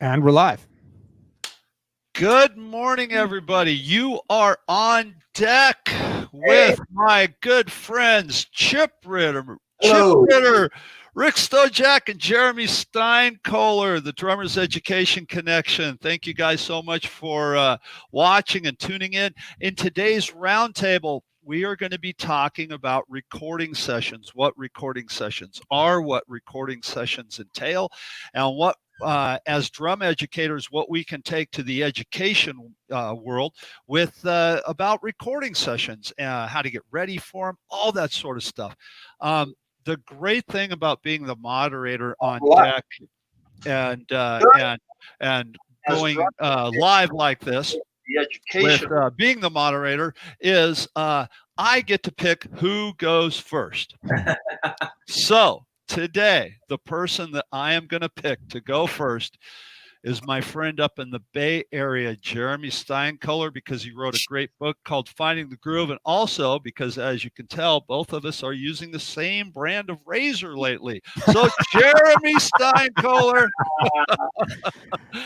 And we're live. Good morning, everybody. You are on deck with my good friends Hello. Rick Stojak, and Jeremy Steinkohler, the Drummers Education Connection. Thank you guys so much for watching and tuning in. In today's roundtable, we are going to be talking about recording sessions, what recording sessions are, what recording sessions entail, and what as drum educators, what we can take to the education world with about recording sessions, how to get ready for them, all that sort of stuff. The great thing about being the moderator on deck and going live like this with being the moderator is I get to pick who goes first. So today, the person that I am going to pick to go first is my friend up in the Bay Area, Jeremy Steinkohler, because he wrote a great book called Finding the Groove. And also because, as you can tell, both of us are using the same brand of razor lately. So Jeremy Steinkohler,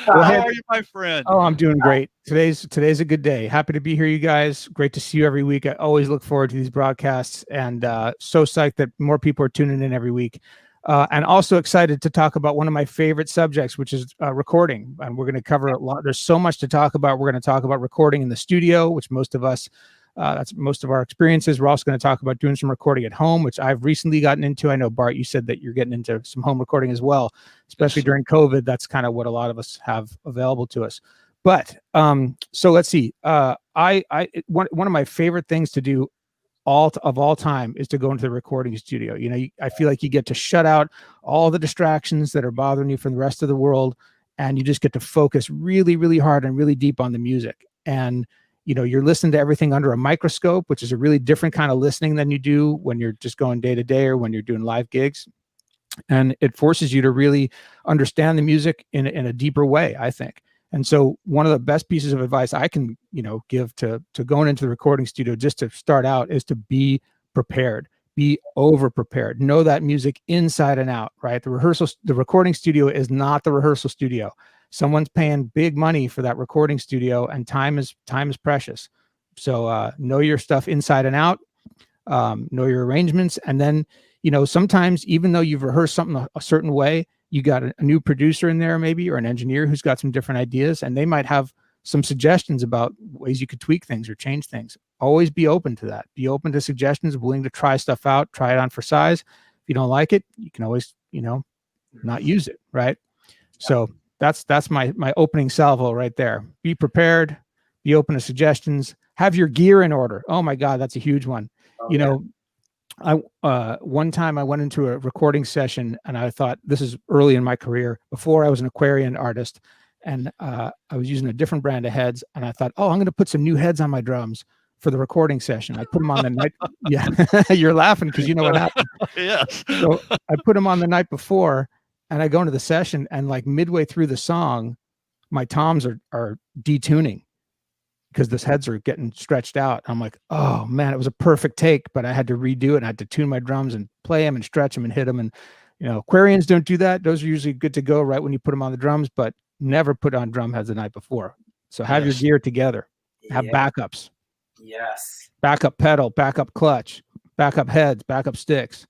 how are you, my friend? Oh, I'm doing great. Today's a good day. Happy to be here, you guys. Great to see you every week. I always look forward to these broadcasts, and so psyched that more people are tuning in every week. And also excited to talk about one of my favorite subjects, which is recording. And we're going to cover a lot. There's so much to talk about. We're going to talk about recording in the studio, which most of us, that's most of our experiences. We're also going to talk about doing some recording at home, which I've recently gotten into. I know, Bart, you said that you're getting into some home recording as well, especially during COVID. That's kind of what a lot of us have available to us. But so let's see. One of my favorite things to do of all time is to go into the recording studio. You know, I feel like you get to shut out all the distractions that are bothering you from the rest of the world, and you just get to focus really, really hard and really deep on the music. And you know, you're listening to everything under a microscope, which is a really different kind of listening than you do when you're just going day to day or when you're doing live gigs. And it forces you to really understand the music in a deeper way, I think. And so one of the best pieces of advice I can, give to going into the recording studio just to start out is to be prepared, be over prepared, know that music inside and out, right? The recording studio is not the rehearsal studio. Someone's paying big money for that recording studio, and time is precious. So know your stuff inside and out, know your arrangements. And then, sometimes even though you've rehearsed something a certain way, you got a new producer in there maybe, or an engineer who's got some different ideas, and they might have some suggestions about ways you could tweak things or change things. Always be open to that. Be open to suggestions, willing to try stuff out, try it on for size. If you don't like it, you can always, not use it, right? So that's my opening salvo right there. Be prepared, be open to suggestions, have your gear in order. Oh my God, that's a huge one. One time I went into a recording session and I thought, this is early in my career, before I was an Aquarian artist, and I was using a different brand of heads, and I thought, I'm going to put some new heads on my drums for the recording session. I put them on the night. Yeah, you're laughing because you know what happened. Yes. So I put them on the night before, and I go into the session, and like midway through the song, my toms are detuning because those heads are getting stretched out. I'm like, oh man, it was a perfect take, but I had to redo it, and I had to tune my drums and play them and stretch them and hit them. And Aquarians don't do that. Those are usually good to go right when you put them on the drums, but never put on drum heads the night before. So have your gear together. Have backups. Yes. Backup pedal, backup clutch, backup heads, backup sticks.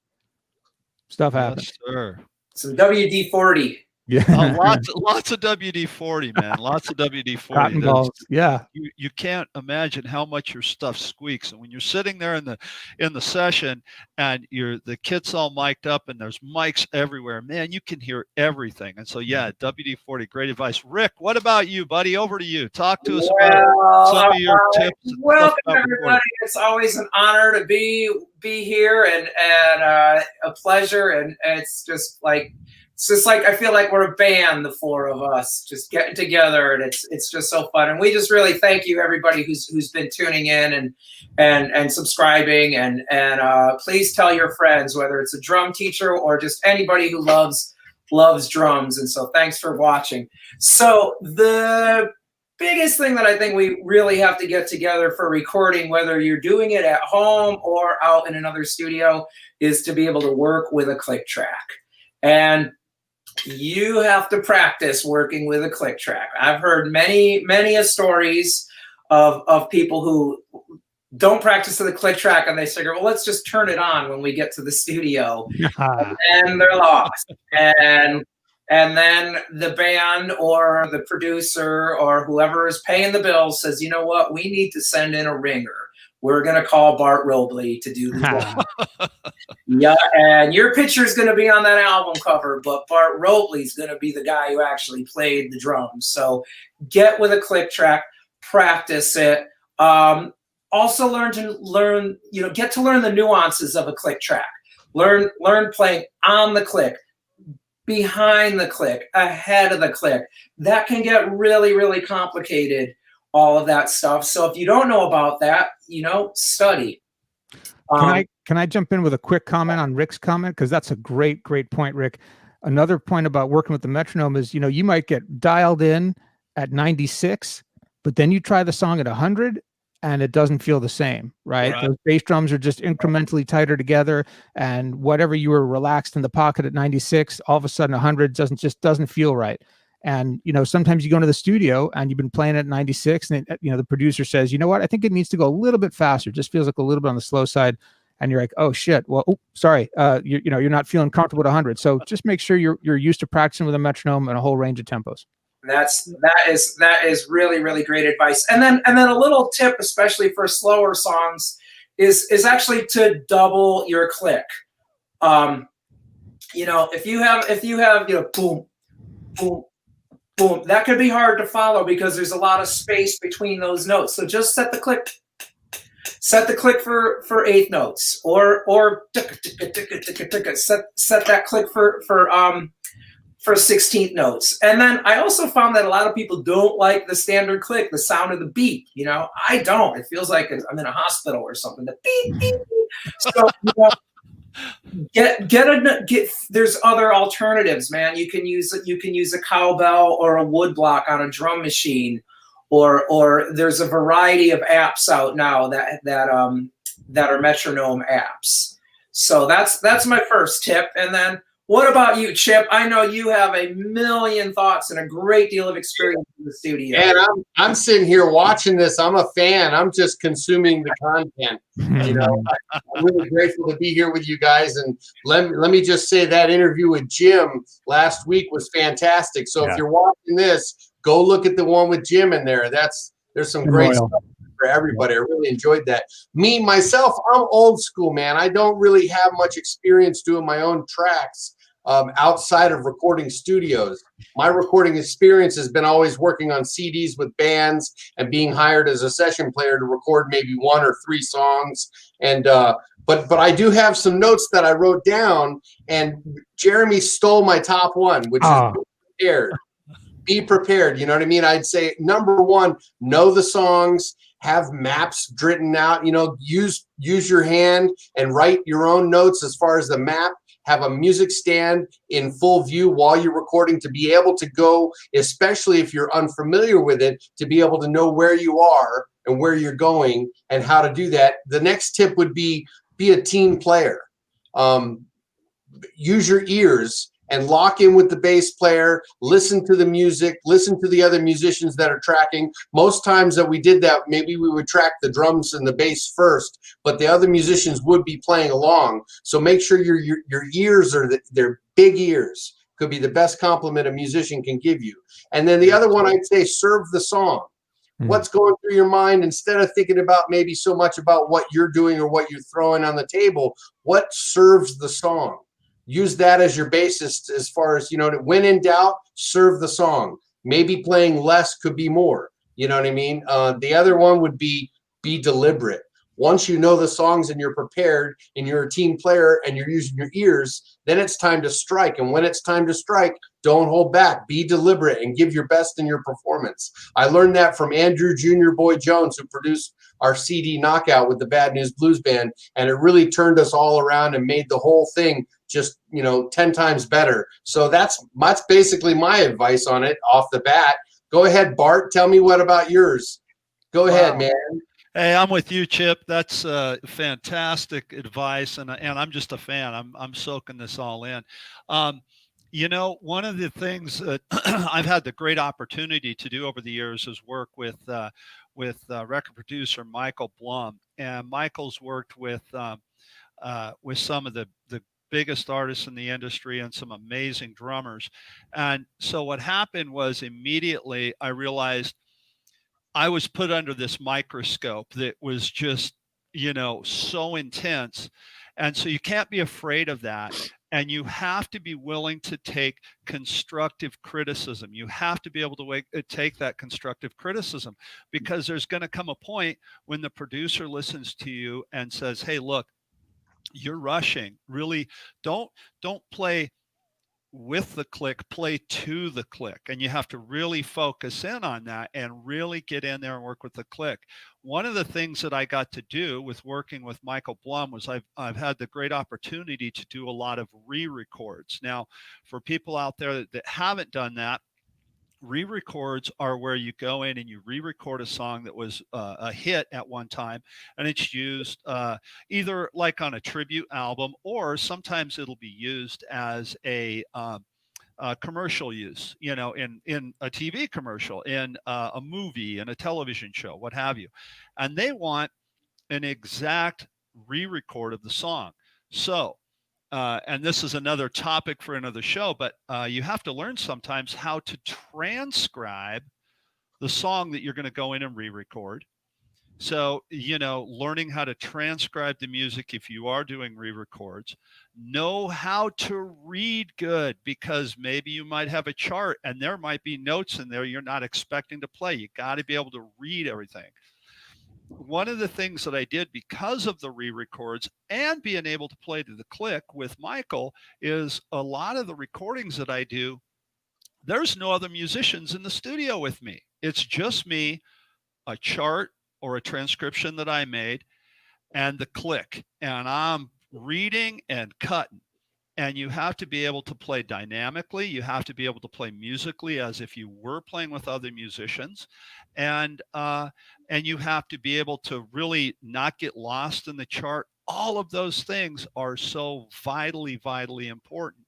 Stuff happens. Yes, sir. Some WD-40. Yeah. Lots of WD-40, man. Lots of WD-40. Cotton balls. Yeah. You can't imagine how much your stuff squeaks. And when you're sitting there in the session and the kit's all mic'd up and there's mics everywhere, man, you can hear everything. And so yeah, WD-40, great advice. Rick, what about you, buddy? Over to you. Talk to us about some of your tips. Welcome, everybody. It's always an honor to be here and a pleasure. And it's just like I feel like we're a band, the four of us, just getting together, and it's just so fun. And we just really thank you, everybody who's been tuning in and subscribing, and please tell your friends, whether it's a drum teacher or just anybody who loves drums. And so thanks for watching. So the biggest thing that I think we really have to get together for recording, whether you're doing it at home or out in another studio, is to be able to work with a click track. And you have to practice working with a click track. I've heard many stories of people who don't practice with a click track, and they figure, well, let's just turn it on when we get to the studio, and they're lost. And then the band or the producer or whoever is paying the bills says, you know what, we need to send in a ringer. We're going to call Bart Robley to do the job. Yeah, and your picture is going to be on that album cover, but Bart Robley's going to be the guy who actually played the drums. So get with a click track, practice it. Also get to learn the nuances of a click track. Learn playing on the click, behind the click, ahead of the click. That can get really, really complicated, all of that stuff. So if you don't know about that, study. Can I jump in with a quick comment on Rick's comment? Because that's a great point, Rick. Another point about working with the metronome is, you might get dialed in at 96, but then you try the song at 100 and it doesn't feel the same, right? Those bass drums are just incrementally tighter together, and whatever you were relaxed in the pocket at 96, all of a sudden 100 doesn't feel right. And, sometimes you go into the studio and you've been playing at 96 and, the producer says, you know what, I think it needs to go a little bit faster. It just feels like a little bit on the slow side. And you're like, oh shit. Well, sorry. You're not feeling comfortable at 100. So just make sure you're used to practicing with a metronome and a whole range of tempos. That is really, really great advice. And then a little tip, especially for slower songs, is actually to double your click. If you have boom, boom, boom, that could be hard to follow because there's a lot of space between those notes. So just set the click for eighth notes, or set that click for 16th notes. And then I also found that a lot of people don't like the standard click, the sound of the beep. I don't. It feels like I'm in a hospital or something. The beep, beep, beep. So get. There's other alternatives, man. You can use a cowbell or a wood block on a drum machine, or there's a variety of apps out now that are metronome apps. So that's my first tip. And then, what about you, Chip? I know you have a million thoughts and a great deal of experience in the studio. And I'm sitting here watching this. I'm a fan. I'm just consuming the content. I'm really grateful to be here with you guys. And let me just say that interview with Jim last week was fantastic. So if you're watching this, go look at the one with Jim in there. There's some great stuff for everybody. I really enjoyed that. Myself, I'm old school, man. I don't really have much experience doing my own tracks outside of recording studios. My recording experience has been always working on CDs with bands and being hired as a session player to record maybe 1 or 3 songs. And but I do have some notes that I wrote down, and Jeremy stole my top one, which is prepared. Be prepared. You know what I mean? I'd say number 1, know the songs, have maps written out, use your hand and write your own notes as far as the map. Have a music stand in full view while you're recording to be able to go, especially if you're unfamiliar with it, to be able to know where you are and where you're going and how to do that. The next tip would be a team player. Use your ears and lock in with the bass player, listen to the music, listen to the other musicians that are tracking. Most times that we did that, maybe we would track the drums and the bass first, but the other musicians would be playing along. So make sure your ears are they're big ears. Could be the best compliment a musician can give you. And then the other one, I'd say, serve the song. What's going through your mind, instead of thinking about maybe so much about what you're doing or what you're throwing on the table, what serves the song? Use that as your basis as far as, when in doubt, serve the song. Maybe playing less could be more. You know what I mean? The other one would be deliberate. Once you know the songs and you're prepared and you're a team player and you're using your ears, then it's time to strike. And when it's time to strike, don't hold back. Be deliberate and give your best in your performance. I learned that from Andrew Jr. Boy Jones, who produced our CD Knockout with the Bad News Blues Band, and it really turned us all around and made the whole thing just 10 times better. So that's basically my advice on it off the bat. Go ahead, Bart. Tell me what about yours. Go ahead, man. Hey, I'm with you, Chip. That's fantastic advice, and I'm just a fan. I'm soaking this all in. You know, one of the things that I've had the great opportunity to do over the years is work with record producer Michael Blum, and Michael's worked with some of the biggest artists in the industry and some amazing drummers. And so what happened was immediately I realized I was put under this microscope that was just, you know, so intense. And so you can't be afraid of that. And you have to be willing to take constructive criticism. You have to be able to take that constructive criticism, because there's going to come a point when the producer listens to you and says, hey, look, you're rushing. Really, don't play with the click, play to the click. And you have to really focus in on that and really get in there and work with the click. One of the things that I got to do with working with Michael Blum was I've had the great opportunity to do a lot of re-records. Now, for people out there that haven't done that, re-records are where you go in and you re-record a song that was a hit at one time, and it's used either like on a tribute album, or sometimes it'll be used as a commercial use, you know, in a TV commercial, in a movie, in a television show, what have you. And they want an exact re-record of the song. So and this is another topic for another show, but you have to learn sometimes how to transcribe the song that you're going to go in and re-record. So, you know, learning how to transcribe the music if you are doing re-records, know how to read good, because maybe you might have a chart and there might be notes in there you're not expecting to play. You got to be able to read everything. One of the things that I did because of the re-records and being able to play to the click with Michael is a lot of the recordings that I do, there's no other musicians in the studio with me. It's just me, a chart or a transcription that I made, and the click. And I'm reading and cutting. And you have to be able to play dynamically. You have to be able to play musically as if you were playing with other musicians. And you have to be able to really not get lost in the chart. All of those things are so vitally, vitally important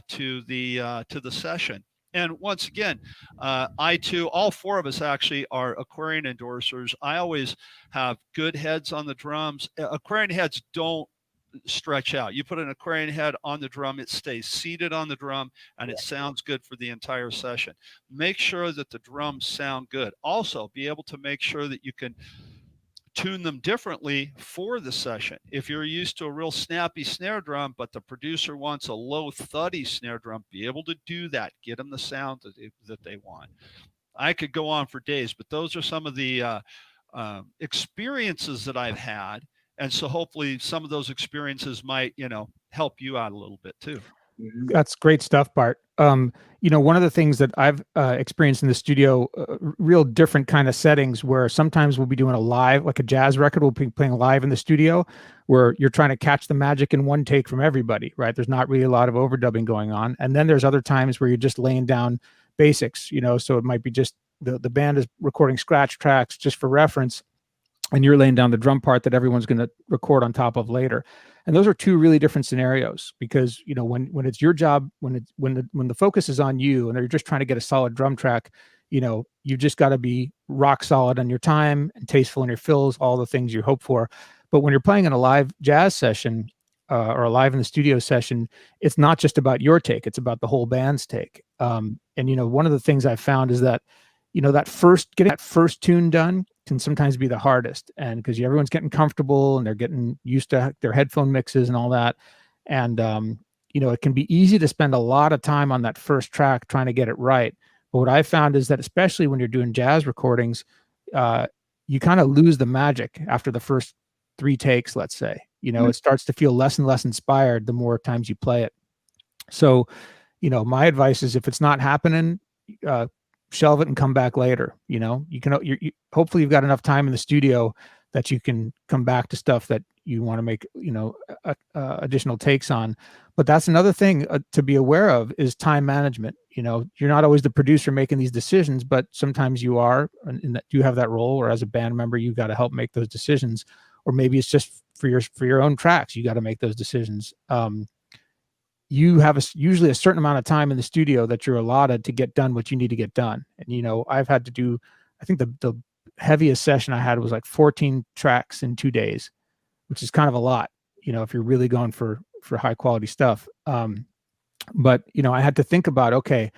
to the session. And once again, I too, all four of us actually are Aquarian endorsers. I always have good heads on the drums. Aquarian heads don't stretch out. You put an Aquarian head on the drum, it stays seated on the drum, and it sounds good for the entire session. Make sure that the drums sound good. Also, be able to make sure that you can tune them differently for the session. If you're used to a real snappy snare drum, but the producer wants a low thuddy snare drum, be able to do that. Get them the sound that they want. I could go on for days, but those are some of the experiences that I've had. And so hopefully some of those experiences might, you know, help you out a little bit too. That's great stuff, Bart. You know, one of the things that I've experienced in the studio, real different kind of settings, where sometimes we'll be doing a live, like a jazz record, we'll be playing live in the studio, where you're trying to catch the magic in one take from everybody, right? There's not really a lot of overdubbing going on. And then there's other times where you're just laying down basics, you know, so it might be just the band is recording scratch tracks just for reference, and you're laying down the drum part that everyone's going to record on top of later. And those are two really different scenarios, because, you know, when it's your job, when the focus is on you and they're just trying to get a solid drum track, you know, you just got to be rock solid on your time and tasteful in your fills, all the things you hope for. But when you're playing in a live jazz session or a live in the studio session, it's not just about your take, it's about the whole band's take. And, you know, one of the things I've found is that, you know, getting that first tune done can sometimes be the hardest, and because everyone's getting comfortable and they're getting used to their headphone mixes and all that. And, you know, it can be easy to spend a lot of time on that first track trying to get it right. But what I found is that, especially when you're doing jazz recordings, you kind of lose the magic after the first 3 takes, let's say. You know, it starts to feel less and less inspired the more times you play it. So, you know, my advice is, if it's not happening, shelve it and come back later. You know, hopefully you've got enough time in the studio that you can come back to stuff that you want to make, you know, additional takes on. But that's another thing to be aware of, is time management. You know, you're not always the producer making these decisions, but sometimes you are, and that you have that role, or as a band member, you've got to help make those decisions. Or maybe it's just for your own tracks, you got to make those decisions. you have usually a certain amount of time in the studio that you're allotted to get done what you need to get done. And I've had to do, I think the heaviest session I had was like 14 tracks in 2 days, which is kind of a lot, if you're really going for high quality stuff. But I had to think about, okay,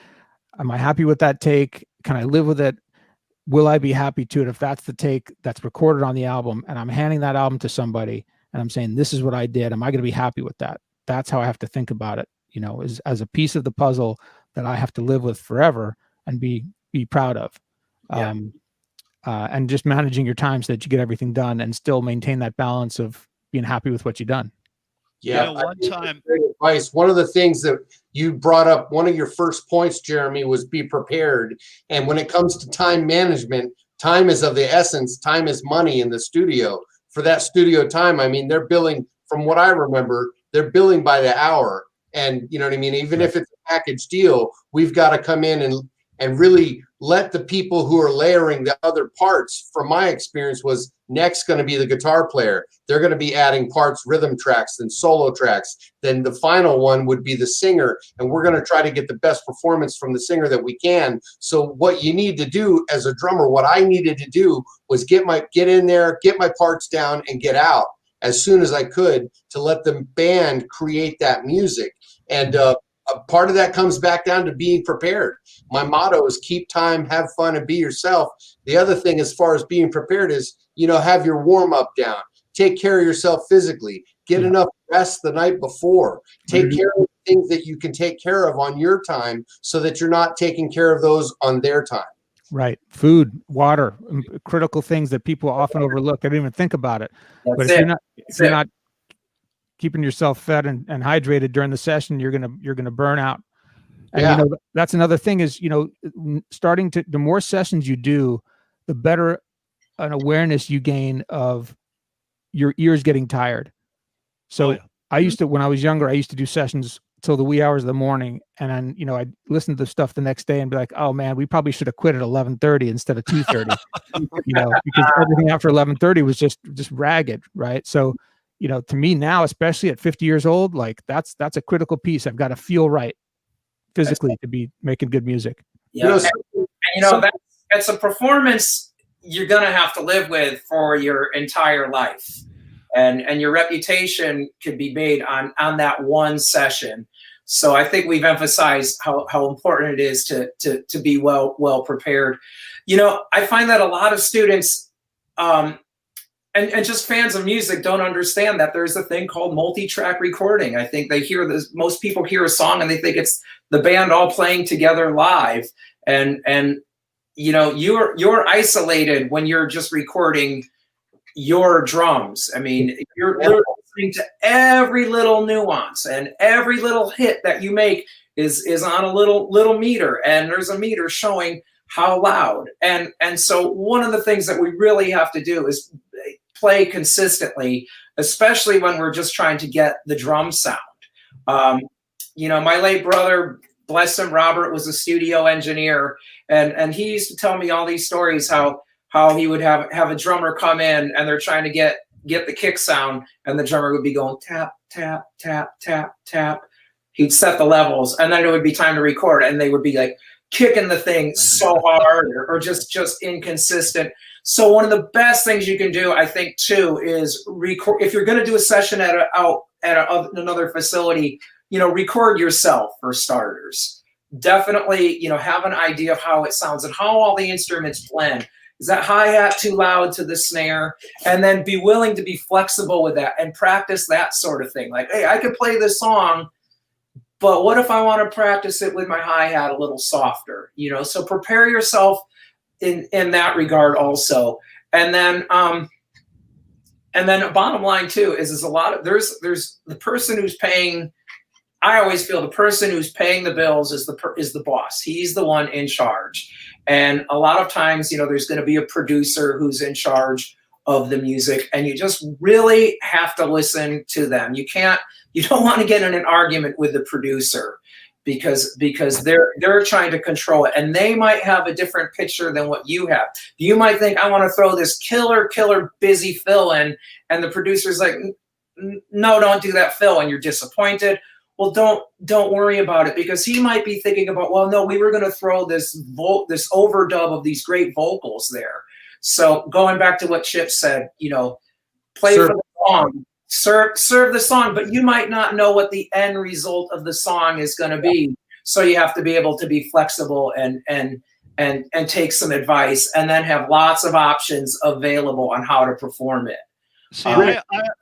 am I happy with that take? Can I live with it? Will I be happy to it if that's the take that's recorded on the album and I'm handing that album to somebody and I'm saying, this is what I did. Am I going to be happy with that? That's how I have to think about it, as a piece of the puzzle that I have to live with forever and be proud of. Yeah. And just managing your time so that you get everything done and still maintain that balance of being happy with what you've done. Yeah, one time, great advice. One of the things that you brought up, one of your first points, Jeremy, was be prepared. And when it comes to time management, time is of the essence. Time is money in the studio. For that studio time, I mean, they're billing, from what I remember, they're billing by the hour. And you know what I mean? Even if it's a package deal, we've got to come in and really let the people who are layering the other parts, from my experience, was next going to be the guitar player. They're going to be adding parts, rhythm tracks, then solo tracks. Then the final one would be the singer. And we're going to try to get the best performance from the singer that we can. So what you need to do as a drummer, what I needed to do was get in there, get my parts down and get out as soon as I could to let the band create that music. And a part of that comes back down to being prepared. My motto is keep time, have fun, and be yourself. The other thing as far as being prepared is, have your warm-up down. Take care of yourself physically. Get enough rest the night before. Take care of things that you can take care of on your time so that you're not taking care of those on their time. Right. Food, water, critical things that people often overlook. I didn't even think about it. But if you're not keeping yourself fed and hydrated during the session, you're gonna burn out. And that's another thing is, the more sessions you do, the better an awareness you gain of your ears getting tired. So I used to, when I was younger, I used to do sessions till the wee hours of the morning, and then I'd listen to the stuff the next day and be like, oh man, we probably should have quit at 11:30 instead of 2:30. Because everything after 11:30 was just ragged, right? So to me now, especially at 50 years old, like that's a critical piece. I've got to feel right physically to be making good music. Yeah, that's a performance you're gonna have to live with for your entire life, and your reputation could be made on that one session. So I think we've emphasized how important it is to be well prepared. I find that a lot of students and just fans of music don't understand that there's a thing called multi-track recording. I think they hear this, most people hear a song and they think it's the band all playing together live. And you're isolated when you're just recording your drums. I mean, you're listening to every little nuance, and every little hit that you make is on a little meter, and there's a meter showing how loud. And so one of the things that we really have to do is play consistently, especially when we're just trying to get the drum sound. My late brother, bless him, Robert, was a studio engineer, and he used to tell me all these stories how he would have a drummer come in and they're trying to get the kick sound, and the drummer would be going tap, tap, tap, tap, tap. He'd set the levels, and then it would be time to record, and they would be like kicking the thing so hard or just inconsistent. So one of the best things you can do, I think, too, is record. If you're going to do a session at another facility, record yourself for starters. Definitely, have an idea of how it sounds and how all the instruments blend. Is that hi-hat too loud to the snare? And then be willing to be flexible with that and practice that sort of thing. Like, hey, I could play this song, but what if I want to practice it with my hi-hat a little softer? So prepare yourself in that regard also. And then bottom line too is a lot of there's the person who's paying. I always feel the person who's paying the bills is the boss. He's the one in charge. And a lot of times, there's going to be a producer who's in charge of the music, and you just really have to listen to them. You don't want to get in an argument with the producer because they're trying to control it, and they might have a different picture than what you have. You might think, I want to throw this killer busy fill in, and the producer's like, no, don't do that fill, and you're disappointed. well, don't worry about it, because he might be thinking about, well, no, we were going to throw this overdub of these great vocals there. So going back to what Chip said, play for the song, serve the song, but you might not know what the end result of the song is going to be. So you have to be able to be flexible and take some advice, and then have lots of options available on how to perform it. See,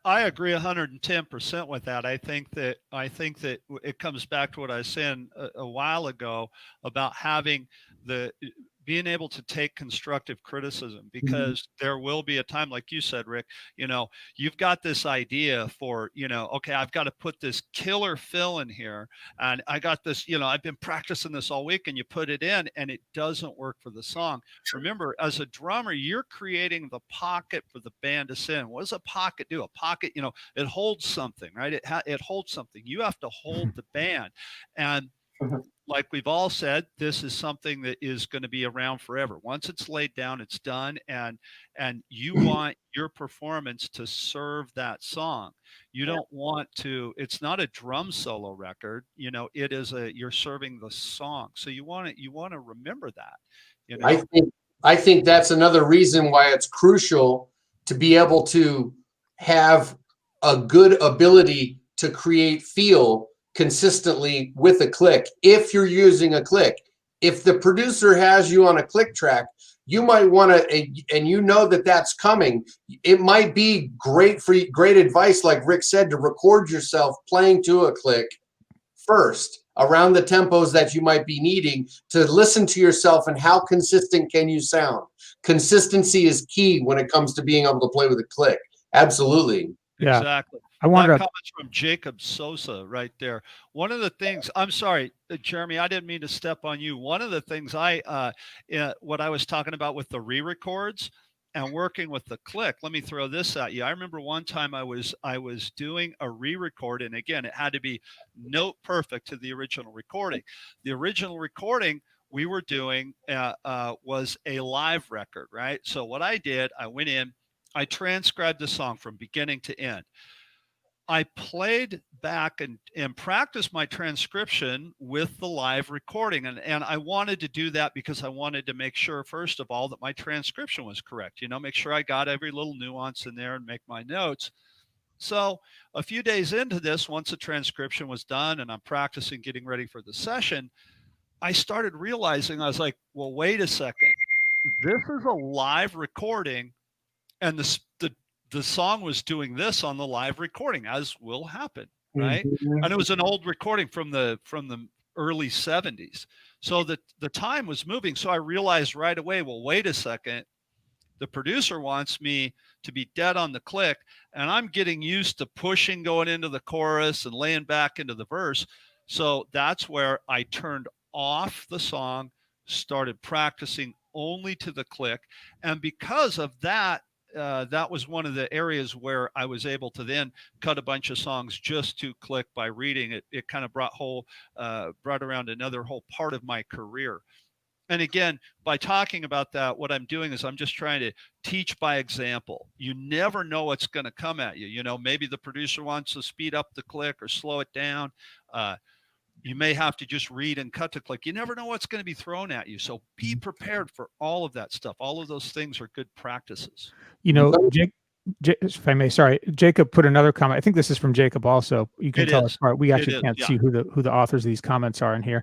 I agree 110% with that. I think that it comes back to what I was saying a while ago about being able to take constructive criticism, because there will be a time, like you said, Rick, you've got this idea for, okay, I've got to put this killer fill in here, and I got this, I've been practicing this all week, and you put it in and it doesn't work for the song. Remember, as a drummer, you're creating the pocket for the band to sit in. What does a pocket do? A pocket, it holds something, right? It holds something. You have to hold the band. And like we've all said, this is something that is going to be around forever. Once it's laid down, it's done. And you want your performance to serve that song. You don't want to, it's not a drum solo record, it is you're serving the song. So you want to remember that, I think that's another reason why it's crucial to be able to have a good ability to create feel consistently with a click. If you're using a click, if the producer has you on a click track, you might want to, and that's coming, it might be great advice, like Rick said, to record yourself playing to a click first around the tempos that you might be needing, to listen to yourself and how consistent can you sound. Consistency is key when it comes to being able to play with a click. Absolutely. Yeah. Exactly. I wonder. That comments from Jacob Sosa right there. One of the things, I'm sorry, Jeremy, I didn't mean to step on you. One of the things what I was talking about with the re-records and working with the click, let me throw this at you. I remember one time I was doing a re-record, and again, it had to be note perfect to the original recording. The original recording we were doing was a live record, right? So what I did, I went in, I transcribed the song from beginning to end. I played back and practiced my transcription with the live recording. And I wanted to do that because I wanted to make sure, first of all, that my transcription was correct, make sure I got every little nuance in there and make my notes. So a few days into this, once the transcription was done and I'm practicing getting ready for the session, I started realizing, I was like, well, wait a second. This is a live recording, and the song was doing this on the live recording, as will happen, right? And it was an old recording from the early 70s. So the time was moving. So I realized right away, well, wait a second. The producer wants me to be dead on the click, and I'm getting used to pushing going into the chorus and laying back into the verse. So that's where I turned off the song, started practicing only to the click. And because of that, that was one of the areas where I was able to then cut a bunch of songs just to click by reading it. It kind of brought around another whole part of my career. And again, by talking about that, what I'm doing is I'm just trying to teach by example. You never know what's going to come at you. Maybe the producer wants to speed up the click or slow it down. You may have to just read and cut to click. You never know what's going to be thrown at you. So be prepared for all of that stuff. All of those things are good practices. If I may, sorry, Jacob put another comment. I think this is from Jacob also. You can tell us apart. We actually can't see who the authors of these comments are in here.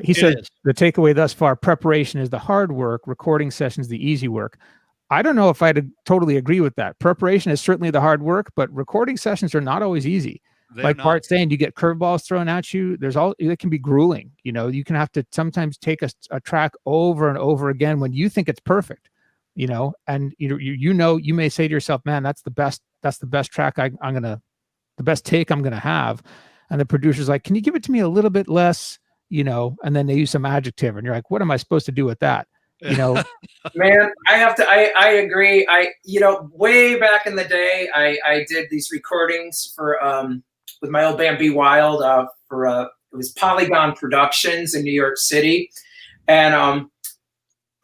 He said, the takeaway thus far, preparation is the hard work, recording sessions the easy work. I don't know if I'd totally agree with that. Preparation is certainly the hard work, but recording sessions are not always easy. Like Bart's saying, you get curveballs thrown at you. It can be grueling. You can have to sometimes take a track over and over again when you think it's perfect, and you may say to yourself, man, that's the best track the best take I'm going to have. And the producer's like, can you give it to me a little bit less, and then they use some adjective and you're like, what am I supposed to do with that? Man, I agree. Way back in the day, I did these recordings for, with my old band Be Wild, it was Polygon Productions in New York City. And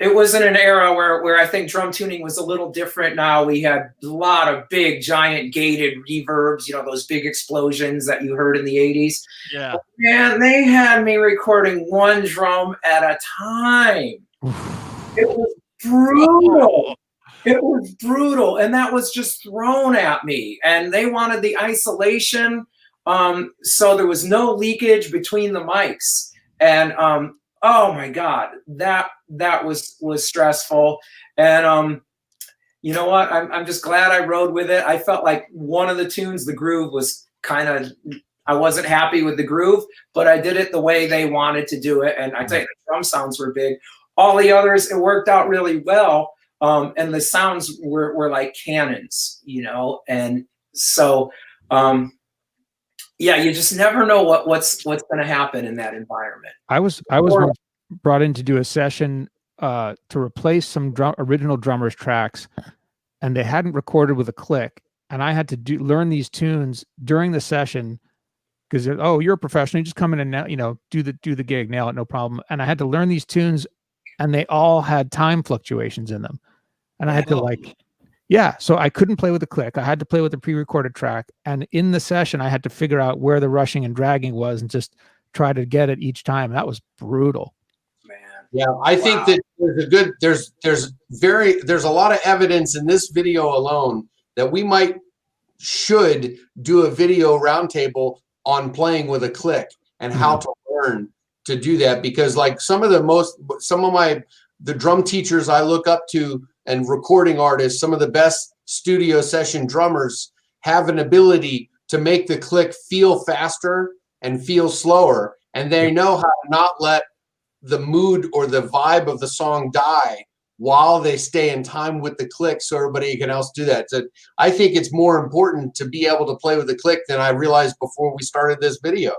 it was in an era where I think drum tuning was a little different. Now we had a lot of big, giant gated reverbs, you know, those big explosions that you heard in the 80s. Yeah. And they had me recording one drum at a time. It was brutal. It was brutal. And that was just thrown at me. And they wanted the isolation. So there was no leakage between the mics. And oh my God, that was stressful. And you know what? I'm just glad I rode with it. I felt like one of the tunes, the groove was kind of, I wasn't happy with the groove, but I did it the way they wanted to do it. And I tell you, the drum sounds were big. All the others, it worked out really well. And the sounds were like cannons, you know? And so, yeah, you just never know what's going to happen in that environment. I was brought in to do a session to replace some original drummers tracks, and they hadn't recorded with a click, and I had to learn these tunes during the session because oh, you're a professional, you just come in and now, you know, do the gig, nail it, no problem. And I had to learn these tunes, and they all had time fluctuations in them, and I had to like. Yeah, so I couldn't play with a click. I had to play with a pre-recorded track. And in the session, I had to figure out where the rushing and dragging was and just try to get it each time. That was brutal. Man. Yeah, I think that there's a lot of evidence in this video alone that we should do a video roundtable on playing with a click and how to learn to do that, because like some of the drum teachers I look up to and recording artists, some of the best studio session drummers have an ability to make the click feel faster and feel slower. And they know how to not let the mood or the vibe of the song die while they stay in time with the click so everybody else do that. So I think it's more important to be able to play with the click than I realized before we started this video.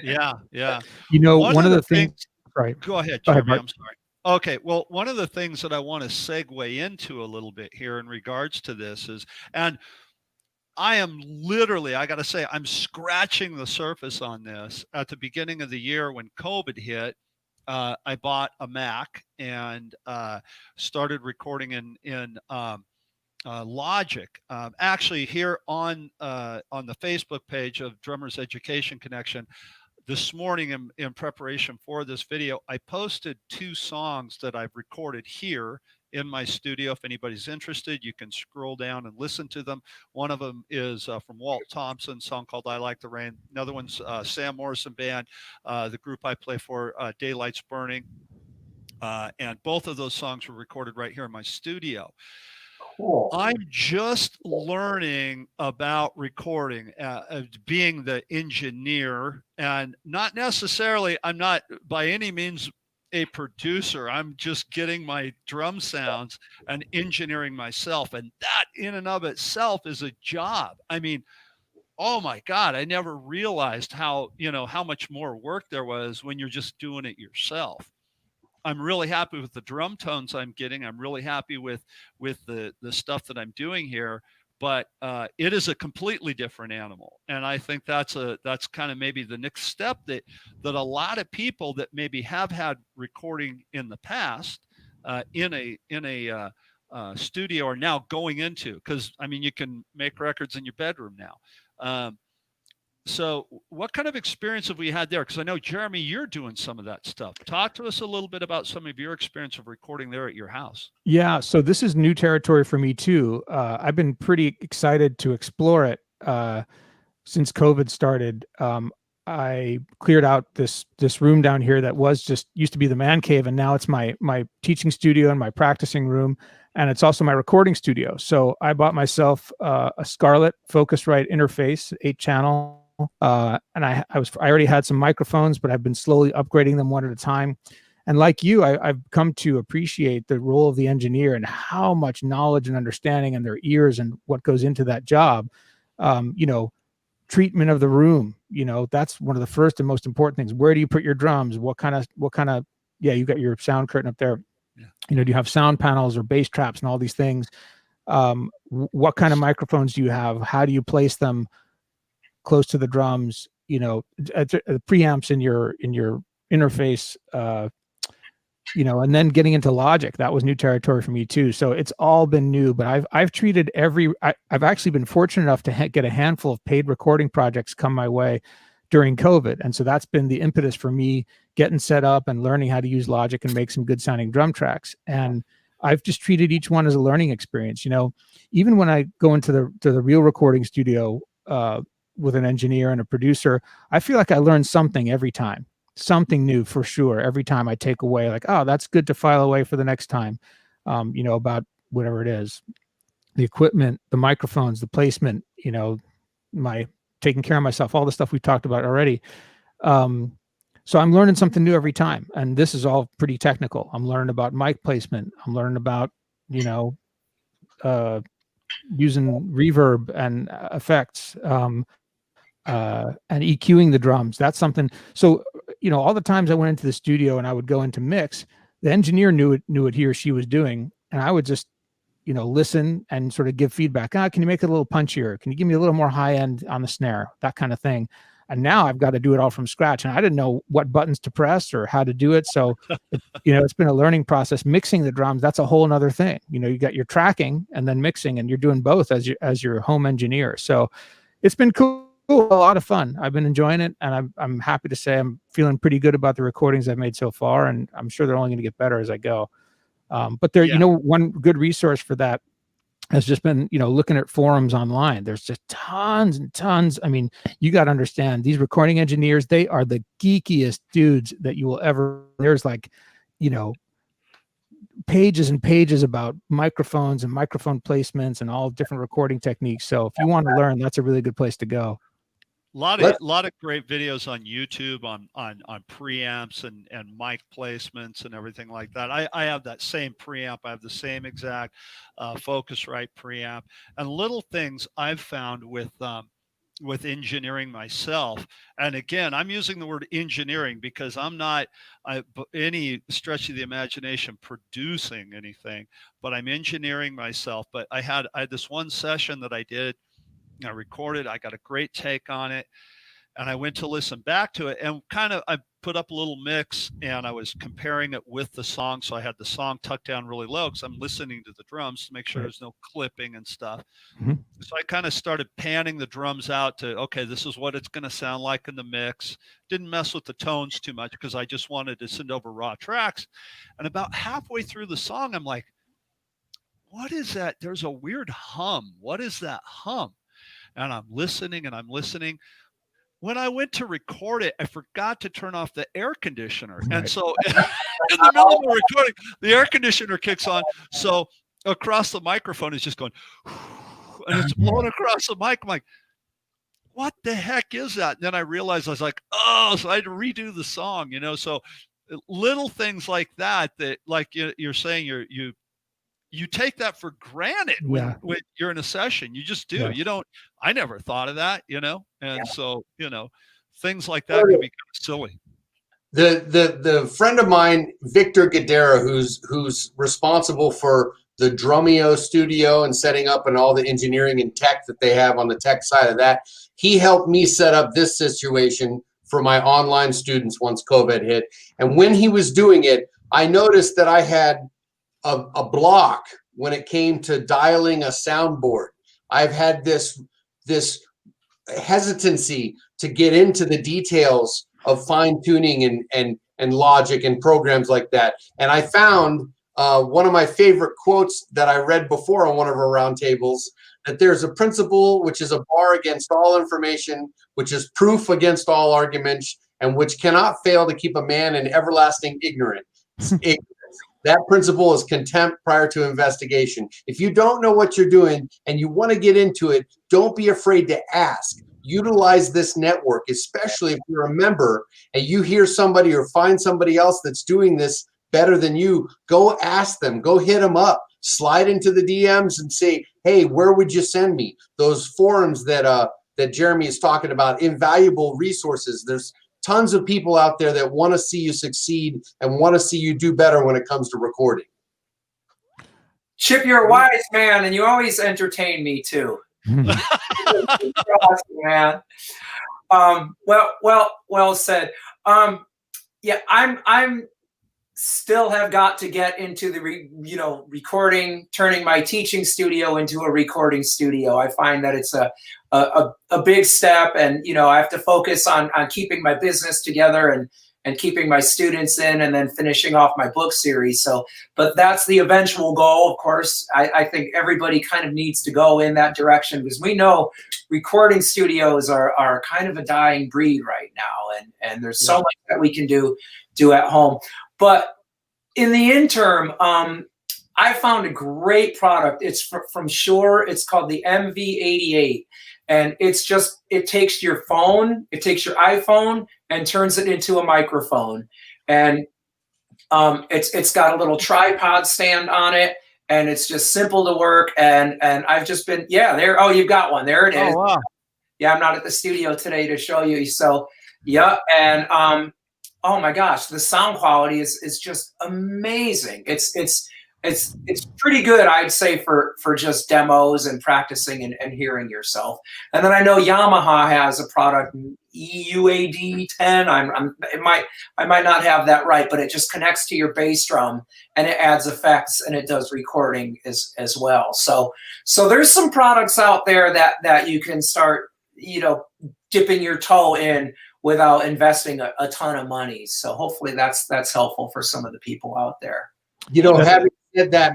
Yeah. You know, one of the things right. Go ahead, Go ahead, Jeremy, I'm sorry. Okay, well, one of the things that I want to segue into a little bit here in regards to this is, and I am literally, I got to say, I'm scratching the surface on this. At the beginning of the year when COVID hit, I bought a Mac and started recording in Logic. Actually, here on the Facebook page of Drummers Education Connection, this morning in preparation for this video, I posted 2 songs that I've recorded here in my studio. If anybody's interested, you can scroll down and listen to them. One of them is from Walt Thompson, song called I Like the Rain. Another one's Sam Morrison Band, the group I play for, Daylight's Burning. And both of those songs were recorded right here in my studio. Cool. I'm just learning about recording, being the engineer, and not necessarily, I'm not by any means a producer. I'm just getting my drum sounds and engineering myself. And that in and of itself is a job. I mean, oh my God, I never realized how much more work there was when you're just doing it yourself. I'm really happy with the drum tones I'm getting. I'm really happy with the stuff that I'm doing here, but it is a completely different animal. And I think that's kind of maybe the next step that a lot of people that maybe have had recording in the past in a studio are now going into, because I mean, you can make records in your bedroom now. So what kind of experience have we had there? Because I know, Jeremy, you're doing some of that stuff. Talk to us a little bit about some of your experience of recording there at your house. Yeah, so this is new territory for me too. I've been pretty excited to explore it since COVID started. I cleared out this room down here that used to be the man cave, and now it's my teaching studio and my practicing room, and it's also my recording studio. So I bought myself a Scarlett Focusrite interface, 8-channel. And I already had some microphones, but I've been slowly upgrading them one at a time. And like you, I've come to appreciate the role of the engineer and how much knowledge and understanding and their ears and what goes into that job. Treatment of the room, that's one of the first and most important things. Where do you put your drums? What kind of, you got your sound curtain up there. Yeah. Do you have sound panels or bass traps and all these things? What kind of microphones do you have? How do you place them close to the drums? Preamps in your interface, you know, and then getting into Logic, that was new territory for me too. So it's all been new, but I've treated I've actually been fortunate enough to get a handful of paid recording projects come my way during COVID. And so that's been the impetus for me getting set up and learning how to use Logic and make some good sounding drum tracks. And I've just treated each one as a learning experience. You know, even when I go into the real recording studio with an engineer and a producer, I feel like I learn something every time. Something new for sure. Every time I take away, like, oh, that's good to file away for the next time, you know, about whatever it is, the equipment, the microphones, the placement, you know, my taking care of myself, all the stuff we talked about already. So I'm learning something new every time. And this is all pretty technical. I'm learning about mic placement. I'm learning about, you know, using reverb and effects. And EQing the drums. That's something. So, you know, all the times I went into the studio and I would go into mix, the engineer knew what he or she was doing. And I would just, you know, listen and sort of give feedback. Can you make it a little punchier? Can you give me a little more high end on the snare? That kind of thing. And now I've got to do it all from scratch. And I didn't know what buttons to press or how to do it. So, you know, it's been a learning process. Mixing the drums, that's a whole nother thing. You know, you got your tracking and then mixing, and you're doing both as your home engineer. So it's been cool. A lot of fun. I've been enjoying it, and I'm happy to say I'm feeling pretty good about the recordings I've made so far, and I'm sure they're only going to get better as I go. But there, you know, one good resource for that has just been, you know, looking at forums online. There's just tons and tons. I mean, you got to understand, these recording engineers, they are the geekiest dudes that you will ever. There's like, you know, pages and pages about microphones and microphone placements and all different recording techniques. So if you want to learn, that's a really good place to go. Lot of great videos on YouTube on preamps and mic placements and everything like that. I have that same preamp. I have the same exact Focusrite preamp, and little things I've found with engineering myself. And again, I'm using the word engineering because I'm not any stretch of the imagination producing anything, but I'm engineering myself. But I had this one session that I did. I recorded, I got a great take on it, and I went to listen back to it, and I put up a little mix, and I was comparing it with the song. So I had the song tucked down really low because I'm listening to the drums to make sure there's no clipping and stuff. Mm-hmm. So I kind of started panning the drums out to, okay, this is what it's going to sound like in the mix. Didn't mess with the tones too much because I just wanted to send over raw tracks. And about halfway through the song, I'm like, what is that? There's a weird hum. What is that hum? And I'm listening and I'm listening. When I went to record it, I forgot to turn off the air conditioner. Right. And so in the middle of the recording, the air conditioner kicks on. So across the microphone is just going, and it's blowing across the mic. I'm like, what the heck is that? And then I realized, I was like, oh, so I had to redo the song, you know? So little things like that, like you're saying, you take that for granted when you're in a session. You just do. You don't. I never thought of that, you know. And so, you know, things like that can be kind of silly. The friend of mine, Victor Gadera, who's responsible for the Drumeo studio and setting up and all the engineering and tech that they have on the tech side of that, he helped me set up this situation for my online students once COVID hit. And when he was doing it, I noticed that I had a block when it came to dialing a soundboard. I've had this hesitancy to get into the details of fine tuning and logic and programs like that. And I found one of my favorite quotes that I read before on one of our roundtables, that there's a principle which is a bar against all information, which is proof against all arguments, and which cannot fail to keep a man in everlasting ignorance. That principle is contempt prior to investigation. If you don't know what you're doing and you want to get into it, don't be afraid to ask. Utilize this network, especially if you're a member and you hear somebody or find somebody else that's doing this better than you. Go ask them. Go hit them up. Slide into the DMs and say, hey, where would you send me? Those forums that Jeremy is talking about, invaluable resources. There's tons of people out there that want to see you succeed and want to see you do better when it comes to recording. Chip, you're a wise man, and you always entertain me too. Man. Well said. Yeah, I'm still have got to get into the recording, turning my teaching studio into a recording studio. I find that it's a big step, and I have to focus on keeping my business together and keeping my students in, and then finishing off my book series. So, but that's the eventual goal. Of course, I think everybody kind of needs to go in that direction, because we know recording studios are kind of a dying breed right now, and there's so much that we can do at home. But in the interim, I found a great product. It's from Shure. It's called the MV88. And it takes your phone, it takes your iPhone and turns it into a microphone. And it's got a little tripod stand on it, and it's just simple to work. And I've just been, there. Oh, you've got one. There it is. Oh, wow. Yeah, I'm not at the studio today to show you. So, yeah. And oh my gosh, the sound quality is just amazing. It's pretty good, I'd say, for just demos and practicing and hearing yourself. And then I know Yamaha has a product, EUAD 10. I might not have that right, but it just connects to your bass drum and it adds effects and it does recording as well. So there's some products out there that you can start, dipping your toe in without investing a ton of money. So hopefully that's helpful for some of the people out there. Having said that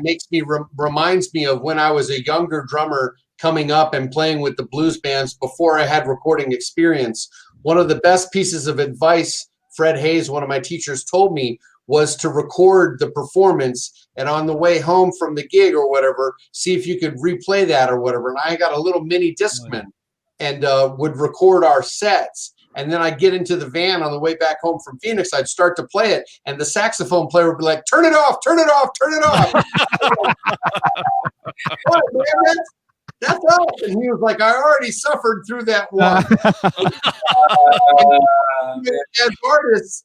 reminds me of when I was a younger drummer coming up and playing with the blues bands before I had recording experience. One of the best pieces of advice Fred Hayes, one of my teachers, told me was to record the performance, and on the way home from the gig or whatever, see if you could replay that or whatever. And I got a little mini Discman and would record our sets. And then I'd get into the van on the way back home from Phoenix. I'd start to play it, and the saxophone player would be like, "Turn it off, turn it off, turn it off." What, man, that's up. And he was like, "I already suffered through that one."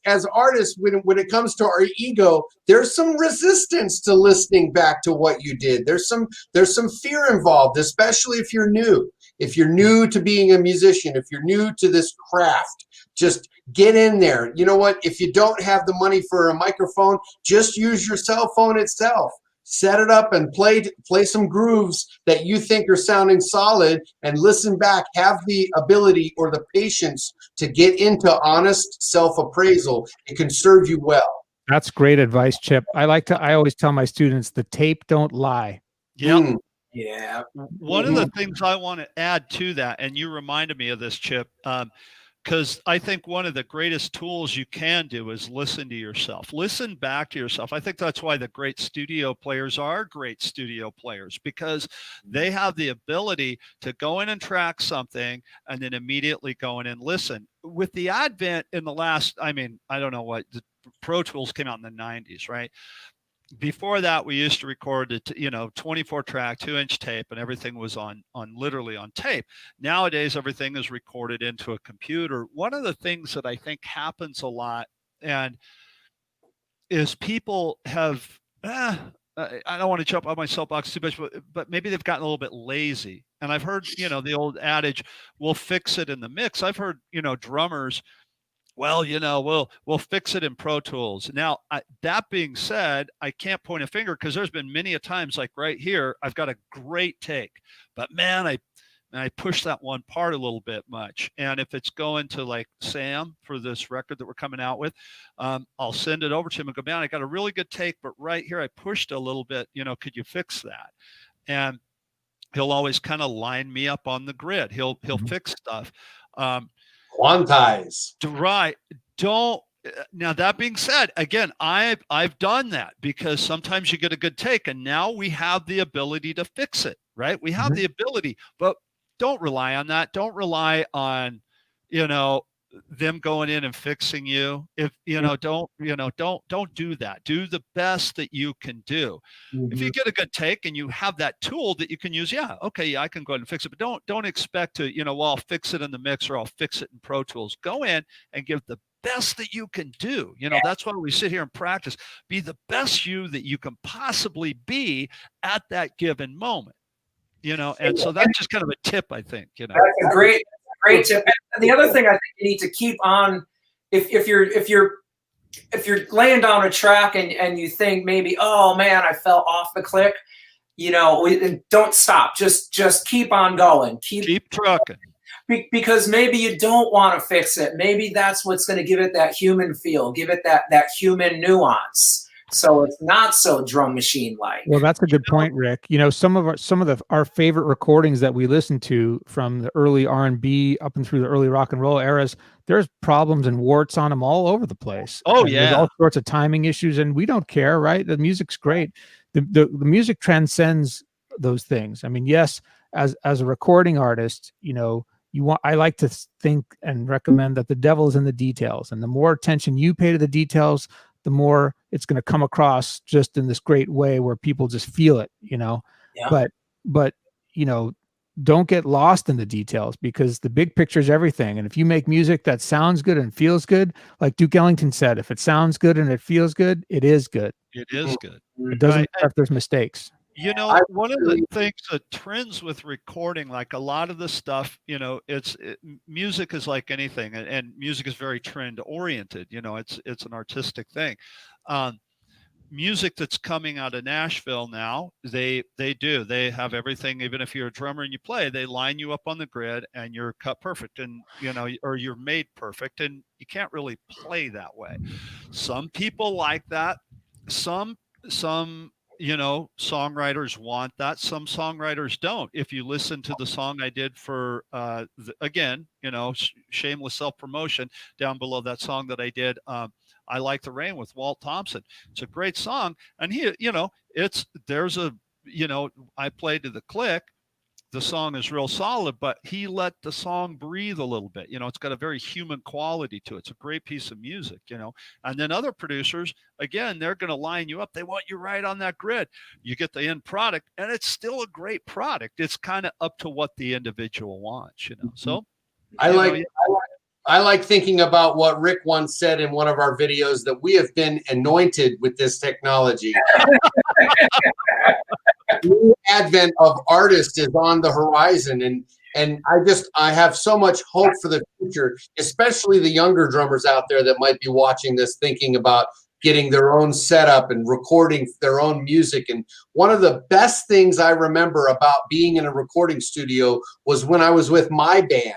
As artists, when it comes to our ego, there's some resistance to listening back to what you did. There's some fear involved, especially if you're new. If you're new to being a musician, if you're new to this craft, just get in there. You know what? If you don't have the money for a microphone, just use your cell phone itself. Set it up and play some grooves that you think are sounding solid, and listen back. Have the ability or the patience to get into honest self-appraisal. It can serve you well. That's great advice, Chip. I always tell my students, the tape don't lie. Yeah. Yeah. One of the things I want to add to that, and you reminded me of this, Chip, because I think one of the greatest tools you can do is listen to yourself. Listen back to yourself. I think that's why the great studio players are great studio players, because they have the ability to go in and track something and then immediately go in and listen. With the advent in the last, I don't know what, the Pro Tools came out in the 90s, right? Before that, we used to record it, 24 track, 2-inch tape, and everything was literally on tape. Nowadays, everything is recorded into a computer. One of the things that I think happens a lot is people have, I don't want to jump on my soapbox too much, but maybe they've gotten a little bit lazy. And I've heard, the old adage, we'll fix it in the mix. I've heard, drummers, well, we'll fix it in Pro Tools. Now, that being said, I can't point a finger, because there's been many a times, like right here, I've got a great take, but man, I push that one part a little bit much. And if it's going to like Sam for this record that we're coming out with, I'll send it over to him and go, man, I got a really good take, but right here I pushed a little bit, could you fix that? And he'll always kind of line me up on the grid. He'll fix stuff. Quantize. Right. Now, that being said, again, I've done that, because sometimes you get a good take, and now we have the ability to fix it, right? We have the ability, but don't rely on that. Don't rely on, them going in and fixing you. If don't do that. Do the best that you can do. If you get a good take and you have that tool that you can use, I can go ahead and fix it, but don't expect to, well, I'll fix it in the mix, or I'll fix it in Pro Tools. Go in and give the best that you can do. That's why we sit here and practice. Be the best you that you can possibly be at that given moment. And so that's just kind of a tip, I think. That's a great tip. And the other thing I think you need to keep on, if you're if you're laying down a track and you think maybe, oh man, I fell off the click, don't stop. Just keep on going. Keep trucking. Because maybe you don't want to fix it. Maybe that's what's going to give it that human feel, give it that human nuance. So it's not so drum machine like. Well, that's a good point, Rick. Some of our favorite recordings that we listen to from the early R&B up and through the early rock and roll eras, there's problems and warts on them all over the place. Oh, and yeah. There's all sorts of timing issues, and we don't care, right? The music's great. The music transcends those things. I mean, yes, as a recording artist, I like to think and recommend that the devil is in the details, and the more attention you pay to the details, the more it's going to come across just in this great way where people just feel it, Yeah. But don't get lost in the details, because the big picture is everything. And if you make music that sounds good and feels good, like Duke Ellington said, if it sounds good and it feels good, it is good. It is good. It doesn't matter if there's mistakes. One of the things that trends with recording, like a lot of the stuff, music is like anything, and music is very trend oriented. It's an artistic thing. Music that's coming out of Nashville now, they have everything. Even if you're a drummer and you play, they line you up on the grid and you're cut perfect, and or you're made perfect, and you can't really play that way. Some people like that. Some songwriters want that. Some songwriters don't. If you listen to the song I did for, shameless self-promotion, down below that song that I did, I Like the Rain with Walt Thompson. It's a great song. And I played to the click. The song is real solid, but he let the song breathe a little bit. It's got a very human quality to it. It's a great piece of music, and then other producers, again, they're going to line you up. They want you right on that grid. You get the end product, and it's still a great product. It's kind of up to what the individual wants, So I like thinking about what Rick once said in one of our videos, that we have been anointed with this technology. The new advent of artists is on the horizon, and I have so much hope for the future, especially the younger drummers out there that might be watching this, thinking about getting their own setup and recording their own music. And one of the best things I remember about being in a recording studio was when I was with my band